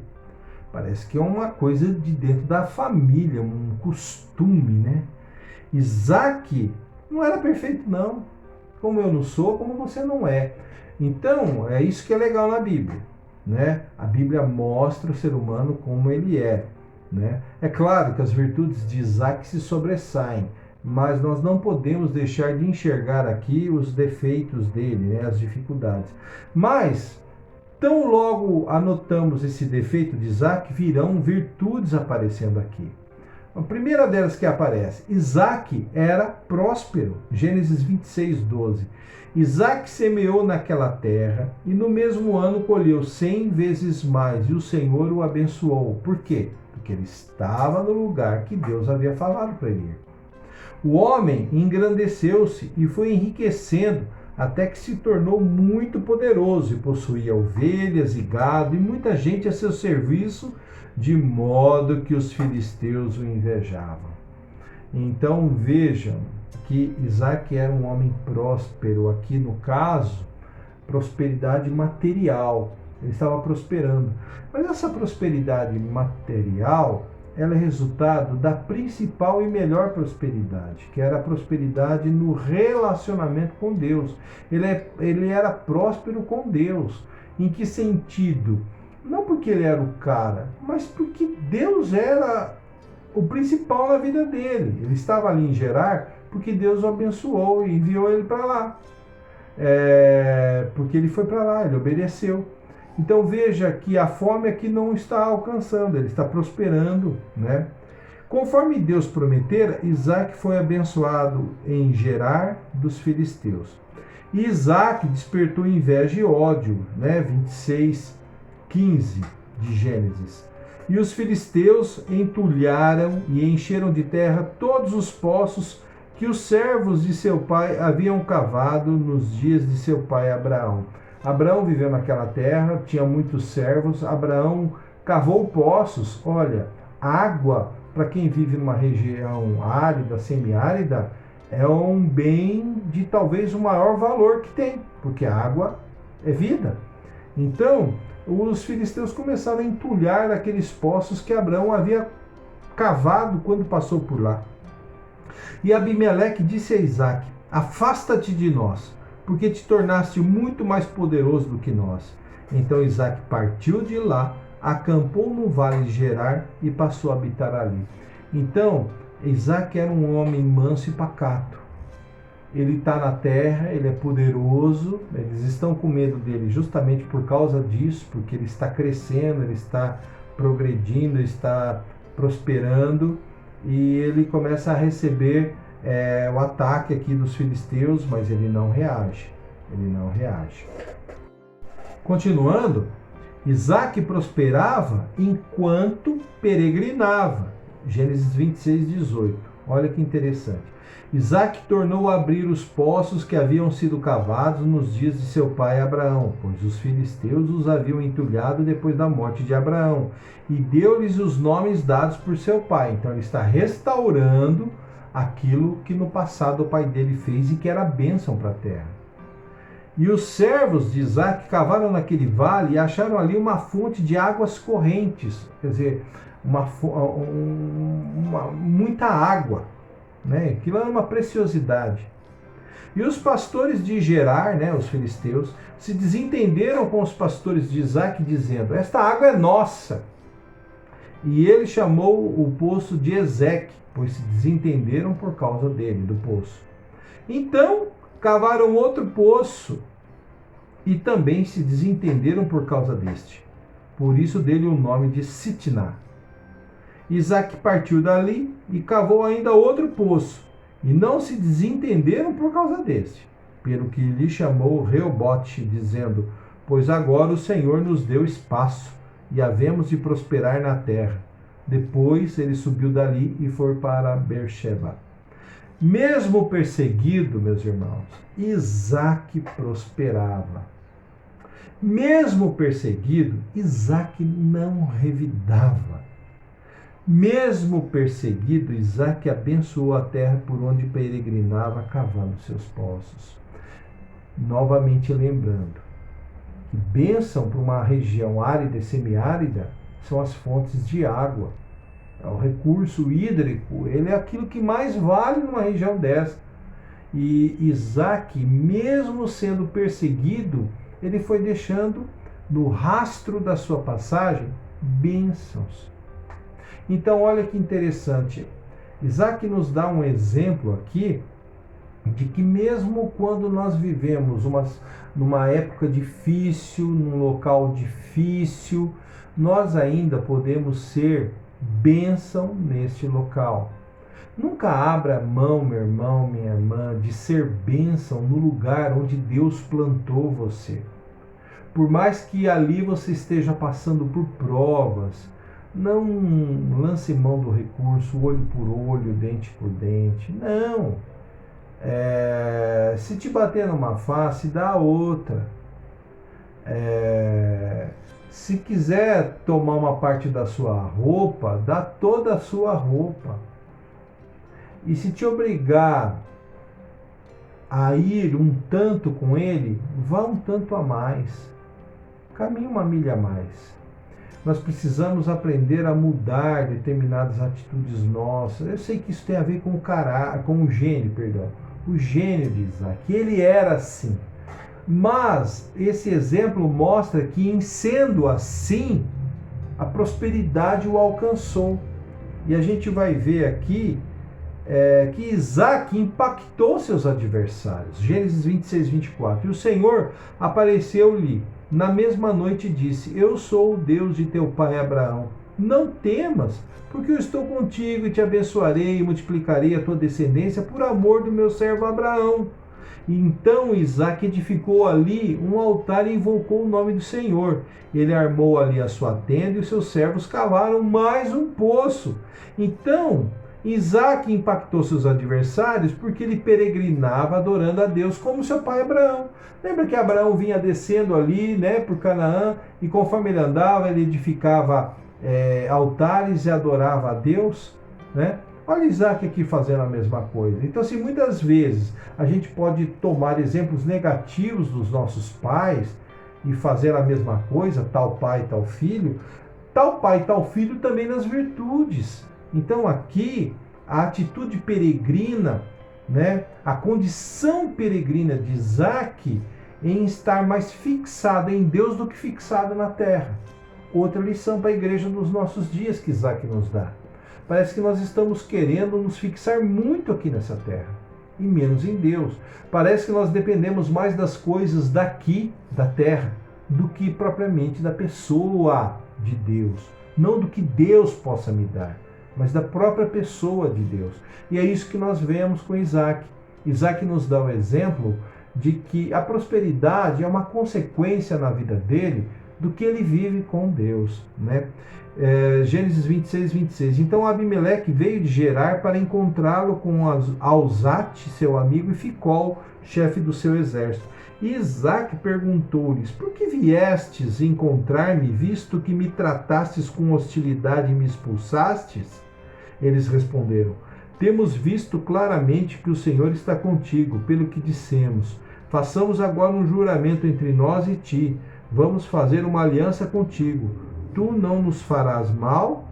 Parece que é uma coisa de dentro da família, um costume, né? Isaac não era perfeito, não. Como eu não sou, como você não é. Então, é isso que é legal na Bíblia. Né? A Bíblia mostra o ser humano como ele é. Né? É claro que as virtudes de Isaac se sobressaem, mas nós não podemos deixar de enxergar aqui os defeitos dele, né? As dificuldades. Mas, tão logo anotamos esse defeito de Isaac, virão virtudes aparecendo aqui. A primeira delas que aparece, Isaac era próspero. Gênesis 26, 12. Isaac semeou naquela terra e no mesmo ano colheu 100 vezes mais e o Senhor o abençoou. Por quê? Porque ele estava no lugar que Deus havia falado para ele ir. O homem engrandeceu-se e foi enriquecendo até que se tornou muito poderoso e possuía ovelhas e gado e muita gente a seu serviço, de modo que os filisteus o invejavam. Então vejam que Isaac era um homem próspero, aqui no caso, prosperidade material, ele estava prosperando. Mas essa prosperidade material, ela é resultado da principal e melhor prosperidade, que era a prosperidade no relacionamento com Deus. Ele era próspero com Deus. Em que sentido? Não porque ele era o cara, mas porque Deus era o principal na vida dele. Ele estava ali em Gerar porque Deus o abençoou e enviou ele para lá. Porque ele foi para lá, ele obedeceu. Então veja que a fome aqui não está alcançando, ele está prosperando, né? Conforme Deus prometera, Isaac foi abençoado em Gerar dos filisteus. E Isaac despertou inveja e ódio, né? 26, 15 de Gênesis. E os filisteus entulharam e encheram de terra todos os poços que os servos de seu pai haviam cavado nos dias de seu pai Abraão. Abraão viveu naquela terra, tinha muitos servos. Abraão cavou poços. Olha, água, para quem vive numa região árida, semiárida, é um bem de talvez o maior valor que tem, porque a água é vida. Então, os filisteus começaram a entulhar aqueles poços que Abraão havia cavado quando passou por lá. E Abimeleque disse a Isaque: afasta-te de nós, porque te tornaste muito mais poderoso do que nós. Então Isaque partiu de lá, acampou no vale de Gerar e passou a habitar ali. Então, Isaque era um homem manso e pacato. Ele está na terra, ele é poderoso, eles estão com medo dele justamente por causa disso, porque ele está crescendo, ele está progredindo, ele está prosperando, e ele começa a receber o ataque aqui dos filisteus, mas ele não reage. Ele não reage. Continuando, Isaque prosperava enquanto peregrinava. Gênesis 26, 18. Olha que interessante. Isaque tornou a abrir os poços que haviam sido cavados nos dias de seu pai Abraão, pois os filisteus os haviam entulhado depois da morte de Abraão, e deu-lhes os nomes dados por seu pai. Então ele está restaurando aquilo que no passado o pai dele fez e que era bênção para a terra. E os servos de Isaque cavaram naquele vale e acharam ali uma fonte de águas correntes, quer dizer, muita água, né? Aquilo era uma preciosidade. E os pastores de Gerar, né, os filisteus, se desentenderam com os pastores de Isaque, dizendo: esta água é nossa. E ele chamou o poço de Ezeque, pois se desentenderam por causa dele, do poço. Então cavaram outro poço e também se desentenderam por causa deste. Por isso dele o nome de Sitná. Isaque partiu dali e cavou ainda outro poço, e não se desentenderam por causa deste, pelo que lhe chamou Reobote, dizendo: pois agora o Senhor nos deu espaço, e havemos de prosperar na terra. Depois ele subiu dali e foi para Beersheba. Mesmo perseguido, meus irmãos, Isaque prosperava. Mesmo perseguido, Isaque não revidava. Mesmo perseguido, Isaque abençoou a terra por onde peregrinava, cavando seus poços. Novamente lembrando que bênção para uma região árida e semiárida são as fontes de água. O recurso hídrico, ele é aquilo que mais vale numa região dessa. E Isaque, mesmo sendo perseguido, ele foi deixando no rastro da sua passagem bênçãos. Então, olha que interessante. Isaque nos dá um exemplo aqui de que mesmo quando nós vivemos numa época difícil, num local difícil, nós ainda podemos ser bênção neste local. Nunca abra mão, meu irmão, minha irmã, de ser bênção no lugar onde Deus plantou você. Por mais que ali você esteja passando por provas, não lance mão do recurso, olho por olho, dente por dente. Não. Se te bater numa face, dá a outra. Se quiser tomar uma parte da sua roupa, dá toda a sua roupa. E se te obrigar a ir um tanto com ele, vá um tanto a mais. Caminhe uma milha a mais. Nós precisamos aprender a mudar determinadas atitudes nossas. Eu sei que isso tem a ver com o gênio, o gênio de Isaque. Ele era assim. Mas esse exemplo mostra que, em sendo assim, a prosperidade o alcançou. E a gente vai ver aqui que Isaque impactou seus adversários. Gênesis 26, 24. E o Senhor apareceu-lhe na mesma noite e disse: eu sou o Deus de teu pai Abraão. Não temas, porque eu estou contigo e te abençoarei e multiplicarei a tua descendência por amor do meu servo Abraão. Então Isaque edificou ali um altar e invocou o nome do Senhor. Ele armou ali a sua tenda e os seus servos cavaram mais um poço. Então Isaque impactou seus adversários porque ele peregrinava adorando a Deus como seu pai Abraão. Lembra que Abraão vinha descendo ali, né, por Canaã, e conforme ele andava, ele edificava altares e adorava a Deus, né? Olha Isaque aqui fazendo a mesma coisa. Então, assim, muitas vezes a gente pode tomar exemplos negativos dos nossos pais e fazer a mesma coisa, tal pai, tal filho, tal pai, tal filho também nas virtudes. Então, aqui, a atitude peregrina, né, a condição peregrina de Isaac em estar mais fixado em Deus do que fixado na terra. Outra lição para a igreja dos nossos dias que Isaac nos dá. Parece que nós estamos querendo nos fixar muito aqui nessa terra e menos em Deus. Parece que nós dependemos mais das coisas daqui, da terra, do que propriamente da pessoa de Deus. Não do que Deus possa me dar, mas da própria pessoa de Deus. E é isso que nós vemos com Isaac. Isaac nos dá o exemplo de que a prosperidade é uma consequência na vida dele do que ele vive com Deus, né? Gênesis 26, 26. Então Abimeleque veio de Gerar para encontrá-lo com Alzate, seu amigo, e Ficol, chefe do seu exército. E Isaac perguntou-lhes: por que viestes encontrar-me, visto que me tratastes com hostilidade e me expulsastes? Eles responderam: temos visto claramente que o Senhor está contigo, pelo que dissemos. Façamos agora um juramento entre nós e ti. Vamos fazer uma aliança contigo. Tu não nos farás mal,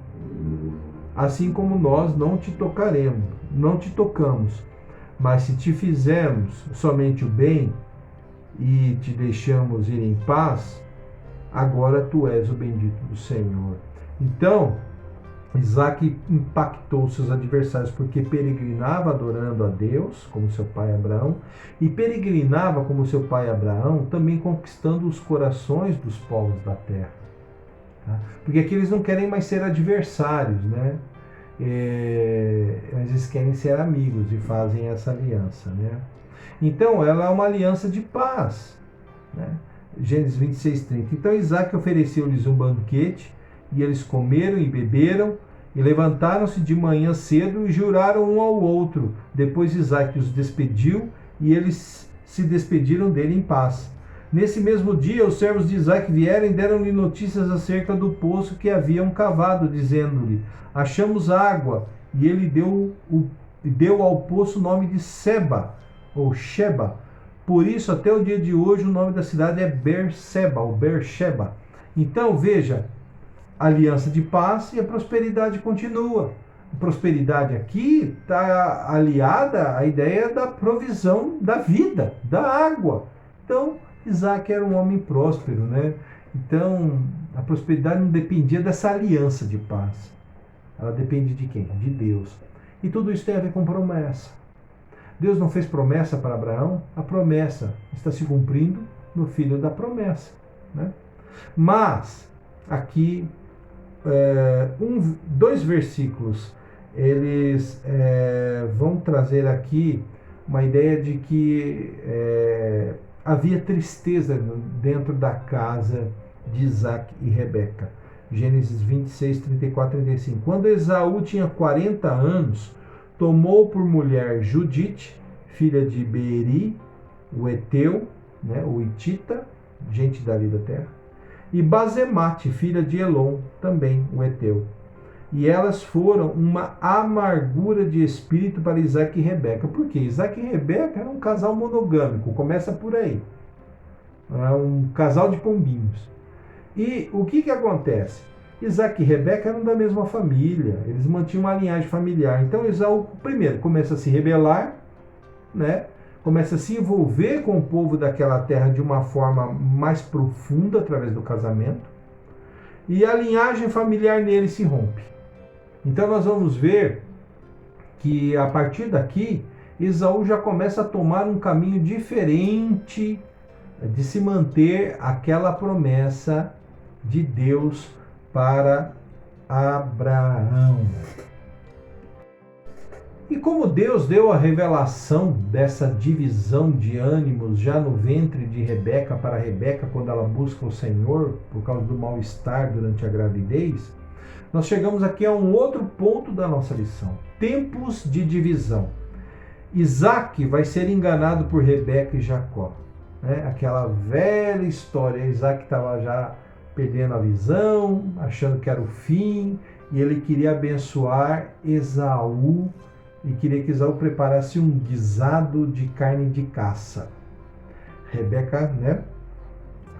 assim como nós não te tocamos. Mas se te fizermos somente o bem e te deixamos ir em paz, agora tu és o bendito do Senhor. Então, Isaac impactou seus adversários porque peregrinava adorando a Deus, como seu pai Abraão, e peregrinava como seu pai Abraão, também conquistando os corações dos povos da terra. Tá? Porque aqui eles não querem mais ser adversários, né? Mas eles querem ser amigos e fazem essa aliança, né? Então, ela é uma aliança de paz, né? Gênesis 26, 30. Então, Isaac ofereceu-lhes um banquete, e eles comeram e beberam, e levantaram-se de manhã cedo e juraram um ao outro. Depois Isaac os despediu, e eles se despediram dele em paz. Nesse mesmo dia, os servos de Isaac vieram e deram-lhe notícias acerca do poço que haviam cavado, dizendo-lhe: achamos água. E ele deu ao poço o nome de Seba, ou Sheba. Por isso, até o dia de hoje, o nome da cidade é Berseba, ou Beersheba. Então, veja, a aliança de paz e a prosperidade continua. A prosperidade aqui está aliada à ideia da provisão da vida, da água. Então, Isaac era um homem próspero, né? Então, a prosperidade não dependia dessa aliança de paz. Ela depende de quem? De Deus. E tudo isso tem a ver com promessa. Deus não fez promessa para Abraão? A promessa está se cumprindo no filho da promessa, né? Mas, aqui, dois versículos, eles vão trazer aqui uma ideia de que havia tristeza dentro da casa de Isaac e Rebeca. Gênesis 26, 34 e 35. Quando Esaú tinha 40 anos, tomou por mulher Judite, filha de Beeri, o Eteu, né, o Hitita, gente dali da terra, e Basemate, filha de Elon, também o Eteu. E elas foram uma amargura de espírito para Isaac e Rebeca. Por quê? Isaac e Rebeca eram um casal monogâmico, começa por aí. Era um casal de pombinhos. E o que acontece? Isaac e Rebeca eram da mesma família, eles mantinham uma linhagem familiar. Então Esaú, primeiro, começa a se rebelar, né? Começa a se envolver com o povo daquela terra de uma forma mais profunda através do casamento. E a linhagem familiar nele se rompe. Então nós vamos ver que a partir daqui, Esaú já começa a tomar um caminho diferente de se manter aquela promessa de Deus para Abraão. E como Deus deu a revelação dessa divisão de ânimos já no ventre de Rebeca para Rebeca, quando ela busca o Senhor por causa do mal-estar durante a gravidez, nós chegamos aqui a um outro ponto da nossa lição: tempos de divisão. Isaac vai ser enganado por Rebeca e Jacó, né? Aquela velha história. Isaac estava já perdendo a visão, achando que era o fim, e ele queria abençoar Esaú e queria que Esaú preparasse um guisado de carne de caça. Rebeca, né,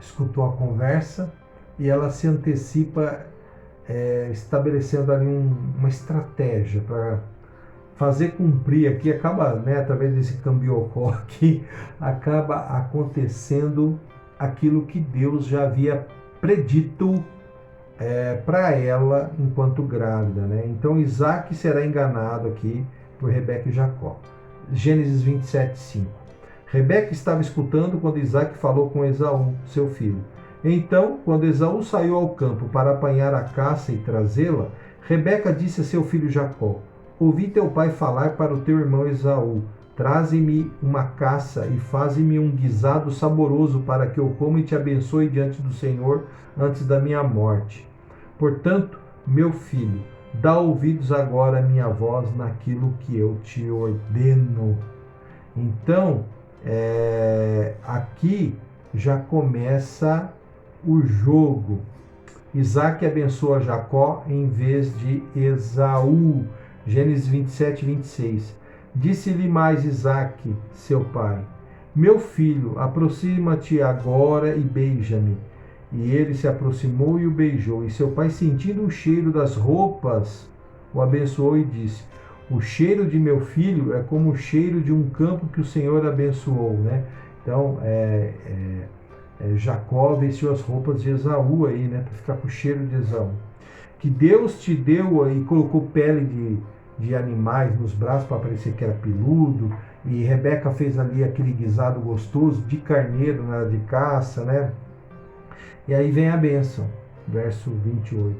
escutou a conversa e ela se antecipa, estabelecendo ali uma estratégia para fazer cumprir aqui, acaba, né, através desse cambiocó aqui, acaba acontecendo aquilo que Deus já havia predito para ela enquanto grávida, né? Então Isaac será enganado aqui por Rebeca e Jacó. Gênesis 27, 5. Rebeca estava escutando quando Isaac falou com Esaú, seu filho. Então, quando Esaú saiu ao campo para apanhar a caça e trazê-la, Rebeca disse a seu filho Jacó: ouvi teu pai falar para o teu irmão Esaú: traze-me uma caça e faze-me um guisado saboroso para que eu coma e te abençoe diante do Senhor antes da minha morte. Portanto, meu filho, dá ouvidos agora à minha voz naquilo que eu te ordeno. Então, aqui já começa o jogo. Isaac abençoa Jacó em vez de Esaú. Gênesis 27, 26. Disse-lhe mais Isaac, seu pai: meu filho, aproxima-te agora e beija-me. E ele se aproximou e o beijou. E seu pai, sentindo o cheiro das roupas, o abençoou e disse: o cheiro de meu filho é como o cheiro de um campo que o Senhor abençoou, né? Então, Jacó vestiu as roupas de Esaú aí, né? Para ficar com o cheiro de Esaú. Que Deus te deu e colocou pele de animais nos braços para parecer que era peludo. E Rebeca fez ali aquele guisado gostoso de carneiro, né, de caça, né? E aí vem a bênção, verso 28.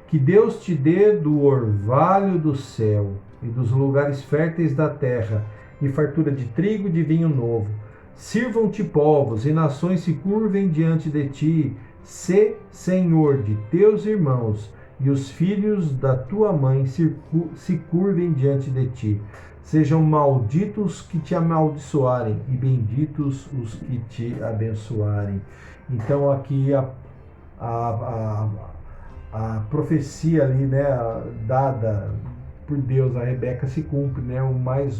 Que Deus te dê do orvalho do céu e dos lugares férteis da terra, e fartura de trigo e de vinho novo. Sirvam-te povos e nações se curvem diante de ti. Sê senhor de teus irmãos, e os filhos da tua mãe se curvem diante de ti. Sejam malditos que te amaldiçoarem, e benditos os que te abençoarem. Então aqui a profecia ali, né, dada por Deus a Rebeca se cumpre, né? O mais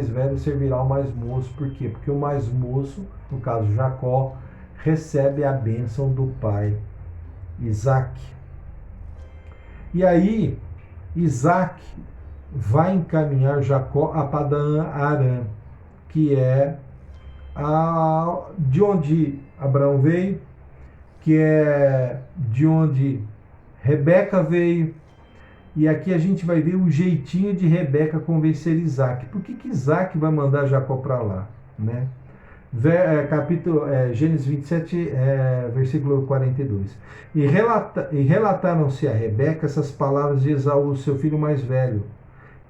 velho servirá ao mais moço. Por quê? Porque o mais moço, no caso Jacó, recebe a bênção do pai Isaac. E aí Isaac vai encaminhar Jacó a Padã-Arã, que é de onde Abraão veio, que é de onde Rebeca veio. E aqui a gente vai ver o jeitinho de Rebeca convencer Isaac. Por que Isaac vai mandar Jacó para lá, né? Gênesis 27, versículo 42. E relataram-se a Rebeca essas palavras de Esaú, seu filho mais velho.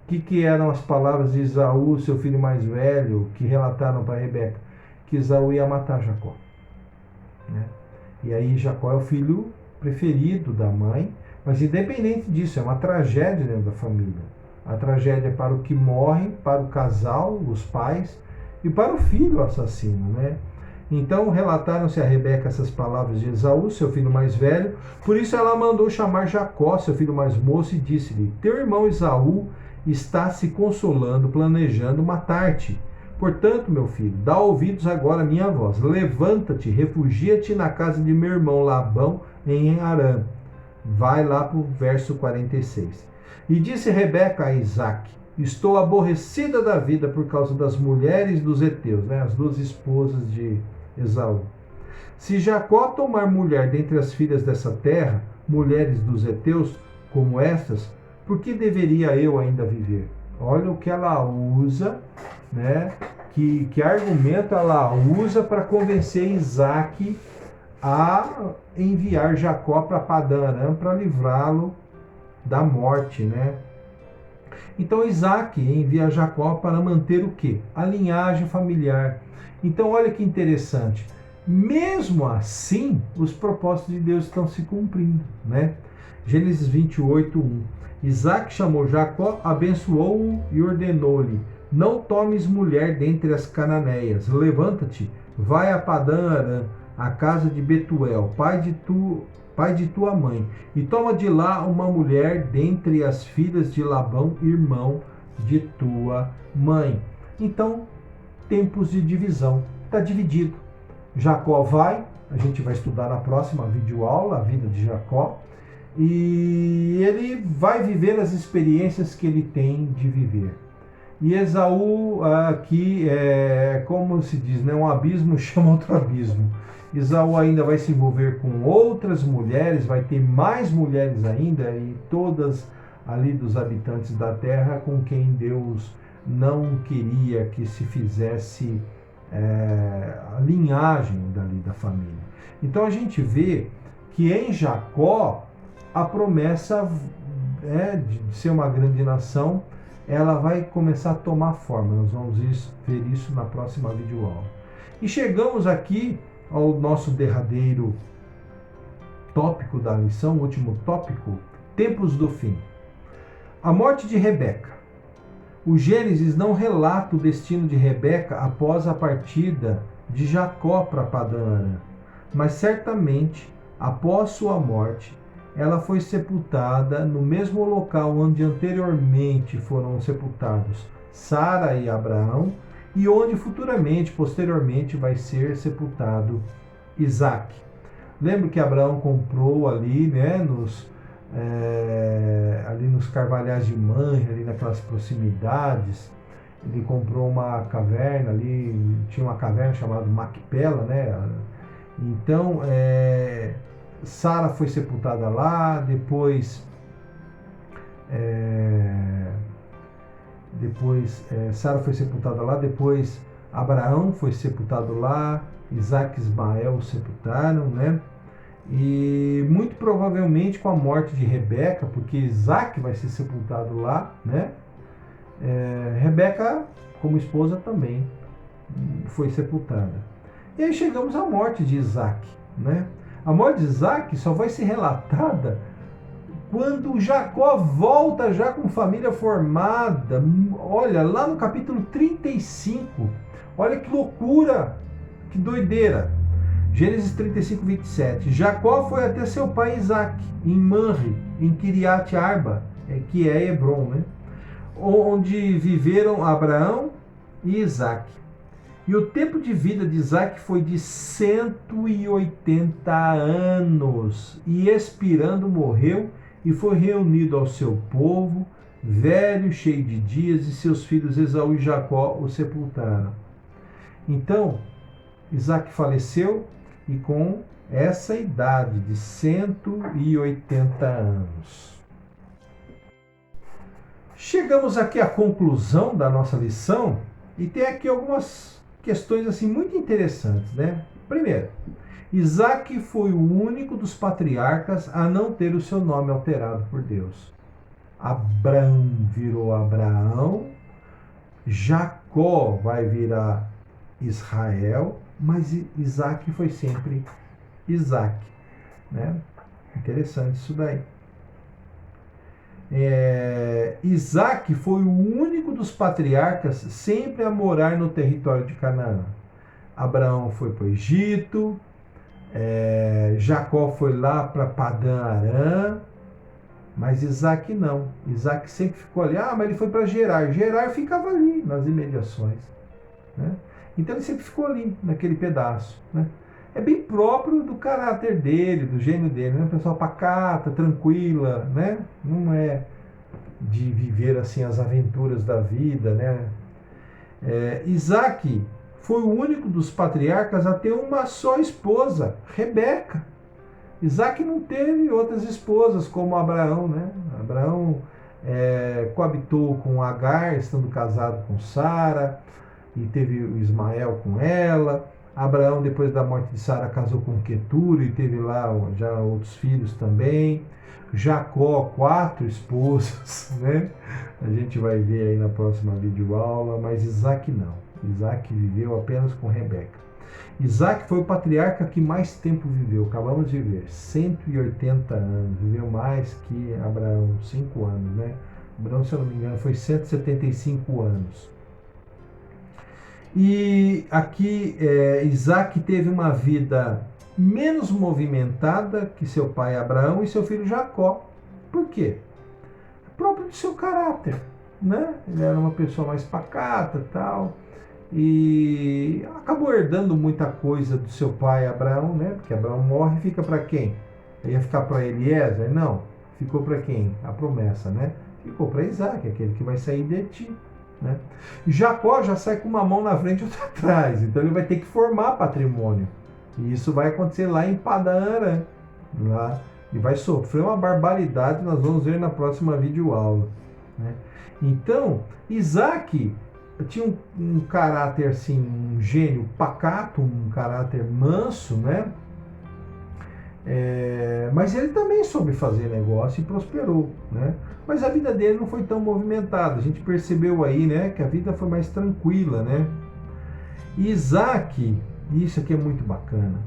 O que eram as palavras de Esaú, seu filho mais velho, que relataram para Rebeca? Que Esaú ia matar Jacó, né? E aí Jacó é o filho preferido da mãe, mas independente disso, é uma tragédia dentro da família. A tragédia é para o que morre, para o casal, os pais, e para o filho assassino, né? Então relataram-se a Rebeca essas palavras de Esaú, seu filho mais velho. Por isso ela mandou chamar Jacó, seu filho mais moço, e disse-lhe: teu irmão Esaú está se consolando, planejando matar-te. Portanto, meu filho, dá ouvidos agora à minha voz. Levanta-te, refugia-te na casa de meu irmão Labão, em Harã. Vai lá para o verso 46. E disse Rebeca a Isaac: estou aborrecida da vida por causa das mulheres dos heteus, né? As duas esposas de Esaú. Se Jacó tomar mulher dentre as filhas dessa terra, mulheres dos heteus, como estas, por que deveria eu ainda viver? Olha o que ela usa, né? Que argumento ela usa para convencer Isaac a enviar Jacó para Padã-Arã para livrá-lo da morte, né? Então Isaac envia Jacó para manter o quê? A linhagem familiar. Então olha que interessante. Mesmo assim, os propósitos de Deus estão se cumprindo, né? Gênesis 28, 1. Isaac chamou Jacó, abençoou-o e ordenou-lhe: não tomes mulher dentre as cananeias. Levanta-te, vai a Padã-Arã, a casa de Betuel, pai de tua mãe, e toma de lá uma mulher dentre as filhas de Labão, irmão de tua mãe. Então, tempos de divisão. Está dividido. Jacó vai, a gente vai estudar na próxima videoaula, a vida de Jacó. e ele vai viver as experiências que ele tem de viver. E Esaú aqui como se diz, né, um abismo chama outro abismo. Esaú ainda vai se envolver com outras mulheres, vai ter mais mulheres ainda, e todas ali dos habitantes da terra com quem Deus não queria que se fizesse a linhagem dali da família. Então a gente vê que em Jacó a promessa de ser uma grande nação, ela vai começar a tomar forma. Nós vamos ver isso na próxima videoaula. E chegamos aqui ao nosso derradeiro tópico da lição, o último tópico, tempos do fim. A morte de Rebeca. O Gênesis não relata o destino de Rebeca após a partida de Jacó para Padã-Arã, mas certamente, após sua morte, ela foi sepultada no mesmo local onde anteriormente foram sepultados Sara e Abraão, e onde posteriormente, vai ser sepultado Isaac. Lembra que Abraão comprou ali, né, ali nos carvalhais de Manre, ali naquelas proximidades, ele comprou uma caverna ali, tinha uma caverna chamada Macpela, né? Então, Sara foi sepultada lá, depois Sara foi sepultada lá, depois Abraão foi sepultado lá, Isaac e Ismael sepultaram, né? E muito provavelmente com a morte de Rebeca, porque Isaac vai ser sepultado lá, né? Rebeca, como esposa, também foi sepultada. E aí chegamos à morte de Isaac, né? A morte de Isaac só vai ser relatada quando Jacó volta já com família formada. Olha, lá no capítulo 35. Olha que loucura, que doideira. Gênesis 35, 27. Jacó foi até seu pai Isaac, em Manre, em Kiriat Arba, que é Hebron, né? Onde viveram Abraão e Isaac. E o tempo de vida de Isaac foi de 180 anos. E expirando morreu e foi reunido ao seu povo, velho, cheio de dias, e seus filhos Esaú e Jacó o sepultaram. Então, Isaac faleceu e com essa idade de 180 anos. Chegamos aqui à conclusão da nossa lição e tem aqui algumas questões assim muito interessantes, né? Primeiro, Isaac foi o único dos patriarcas a não ter o seu nome alterado por Deus. Abrão virou Abraão, Jacó vai virar Israel, mas Isaac foi sempre Isaac, né? Interessante isso daí. Isaac foi o único dos patriarcas sempre a morar no território de Canaã. Abraão foi para o Egito, Jacó foi lá para Padã-Arã, mas Isaac não. Isaac sempre ficou ali. Mas ele foi para Gerar. Gerar ficava ali, nas imediações, né? Então ele sempre ficou ali, naquele pedaço, né? É bem próprio do caráter dele, do gênio dele, né? Uma pessoa pacata, tranquila, né? Não é de viver assim as aventuras da vida, né? Isaac foi o único dos patriarcas a ter uma só esposa, Rebeca. Isaac não teve outras esposas como Abraão, né? Abraão coabitou com Agar, estando casado com Sara, e teve o Ismael com ela. Abraão, depois da morte de Sara, casou com Queturo e teve lá já outros filhos também. Jacó, 4 esposas, né? A gente vai ver aí na próxima videoaula, mas Isaac não. Isaac viveu apenas com Rebeca. Isaac foi o patriarca que mais tempo viveu, acabamos de ver, 180 anos, viveu mais que Abraão, 5 anos, né? Abraão, se eu não me engano, foi 175 anos. E aqui Isaac teve uma vida menos movimentada que seu pai Abraão e seu filho Jacó. Por quê? Próprio do seu caráter, né? Ele era uma pessoa mais pacata, tal, e acabou herdando muita coisa do seu pai Abraão, né? Porque Abraão morre e fica para quem? Ia ficar para Eliezer? Não. Ficou para quem? A promessa, né? Ficou para Isaac, aquele que vai sair de ti. Né? Jacó já sai com uma mão na frente e outra atrás, então ele vai ter que formar patrimônio. E isso vai acontecer lá em Padã Arã. Lá, e vai sofrer uma barbaridade, nós vamos ver na próxima videoaula. Né? Então, Isaac tinha um caráter assim, um gênio pacato, um caráter manso, né? Mas ele também soube fazer negócio e prosperou, né? Mas a vida dele não foi tão movimentada. A gente percebeu aí, né, que a vida foi mais tranquila, né? Isaac, isso aqui é muito bacana.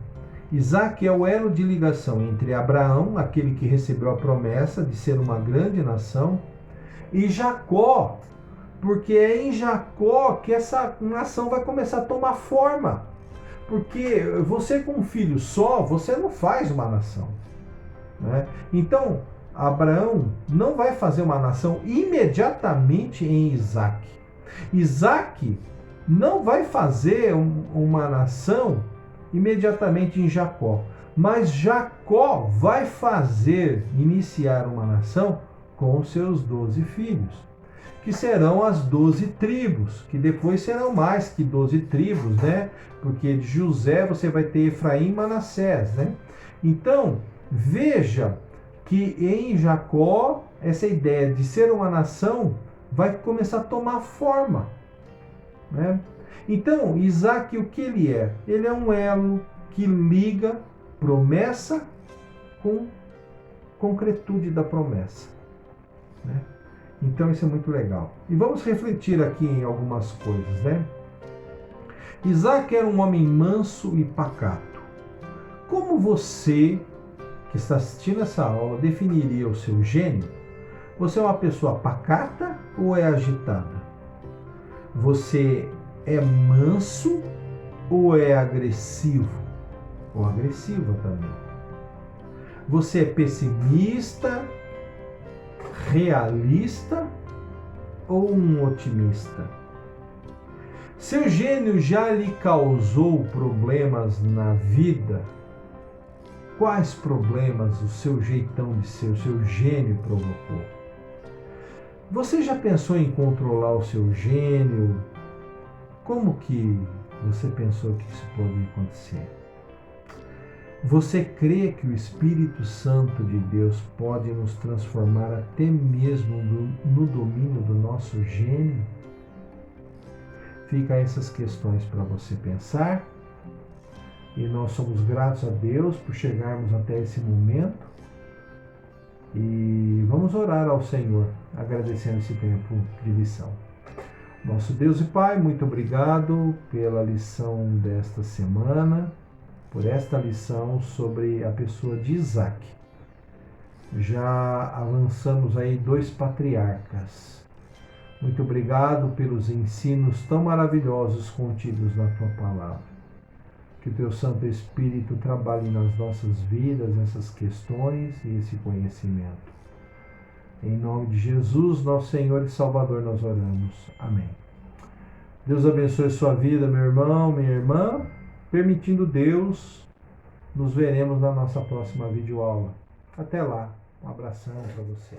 Isaac é o elo de ligação entre Abraão, aquele que recebeu a promessa de ser uma grande nação, e Jacó, porque é em Jacó que essa nação vai começar a tomar forma. Porque você com um filho só, você não faz uma nação. Né? Então, Abraão não vai fazer uma nação imediatamente em Isaac. Isaac não vai fazer uma nação imediatamente em Jacó. Mas Jacó vai iniciar uma nação com os seus 12 filhos, que serão as 12 tribos, que depois serão mais que 12 tribos, né? Porque de José você vai ter Efraim e Manassés, né? Então, veja que em Jacó, essa ideia de ser uma nação vai começar a tomar forma, né? Então, Isaac, o que ele é? Ele é um elo que liga promessa com concretude da promessa, né? Então isso é muito legal. E vamos refletir aqui em algumas coisas, né? Isaac era um homem manso e pacato. Como você, que está assistindo essa aula, definiria o seu gênio? Você é uma pessoa pacata ou é agitada? Você é manso ou é agressivo? Ou agressiva também? Você é pessimista, realista ou um otimista? Seu gênio já lhe causou problemas na vida? Quais problemas o seu jeitão de ser, o seu gênio provocou? Você já pensou em controlar o seu gênio? Como que você pensou que isso pode acontecer? Você crê que o Espírito Santo de Deus pode nos transformar até mesmo no domínio do nosso gênio? Fica essas questões para você pensar. E nós somos gratos a Deus por chegarmos até esse momento. E vamos orar ao Senhor, agradecendo esse tempo de lição. Nosso Deus e Pai, muito obrigado pela lição desta semana, por esta lição sobre a pessoa de Isaac. Já avançamos aí 2 patriarcas. Muito obrigado pelos ensinos tão maravilhosos contidos na Tua Palavra. Que o Teu Santo Espírito trabalhe nas nossas vidas essas questões e esse conhecimento. Em nome de Jesus, nosso Senhor e Salvador, nós oramos. Amém. Deus abençoe sua vida, meu irmão, minha irmã. Permitindo Deus, nos veremos na nossa próxima videoaula. Até lá. Um abração para você.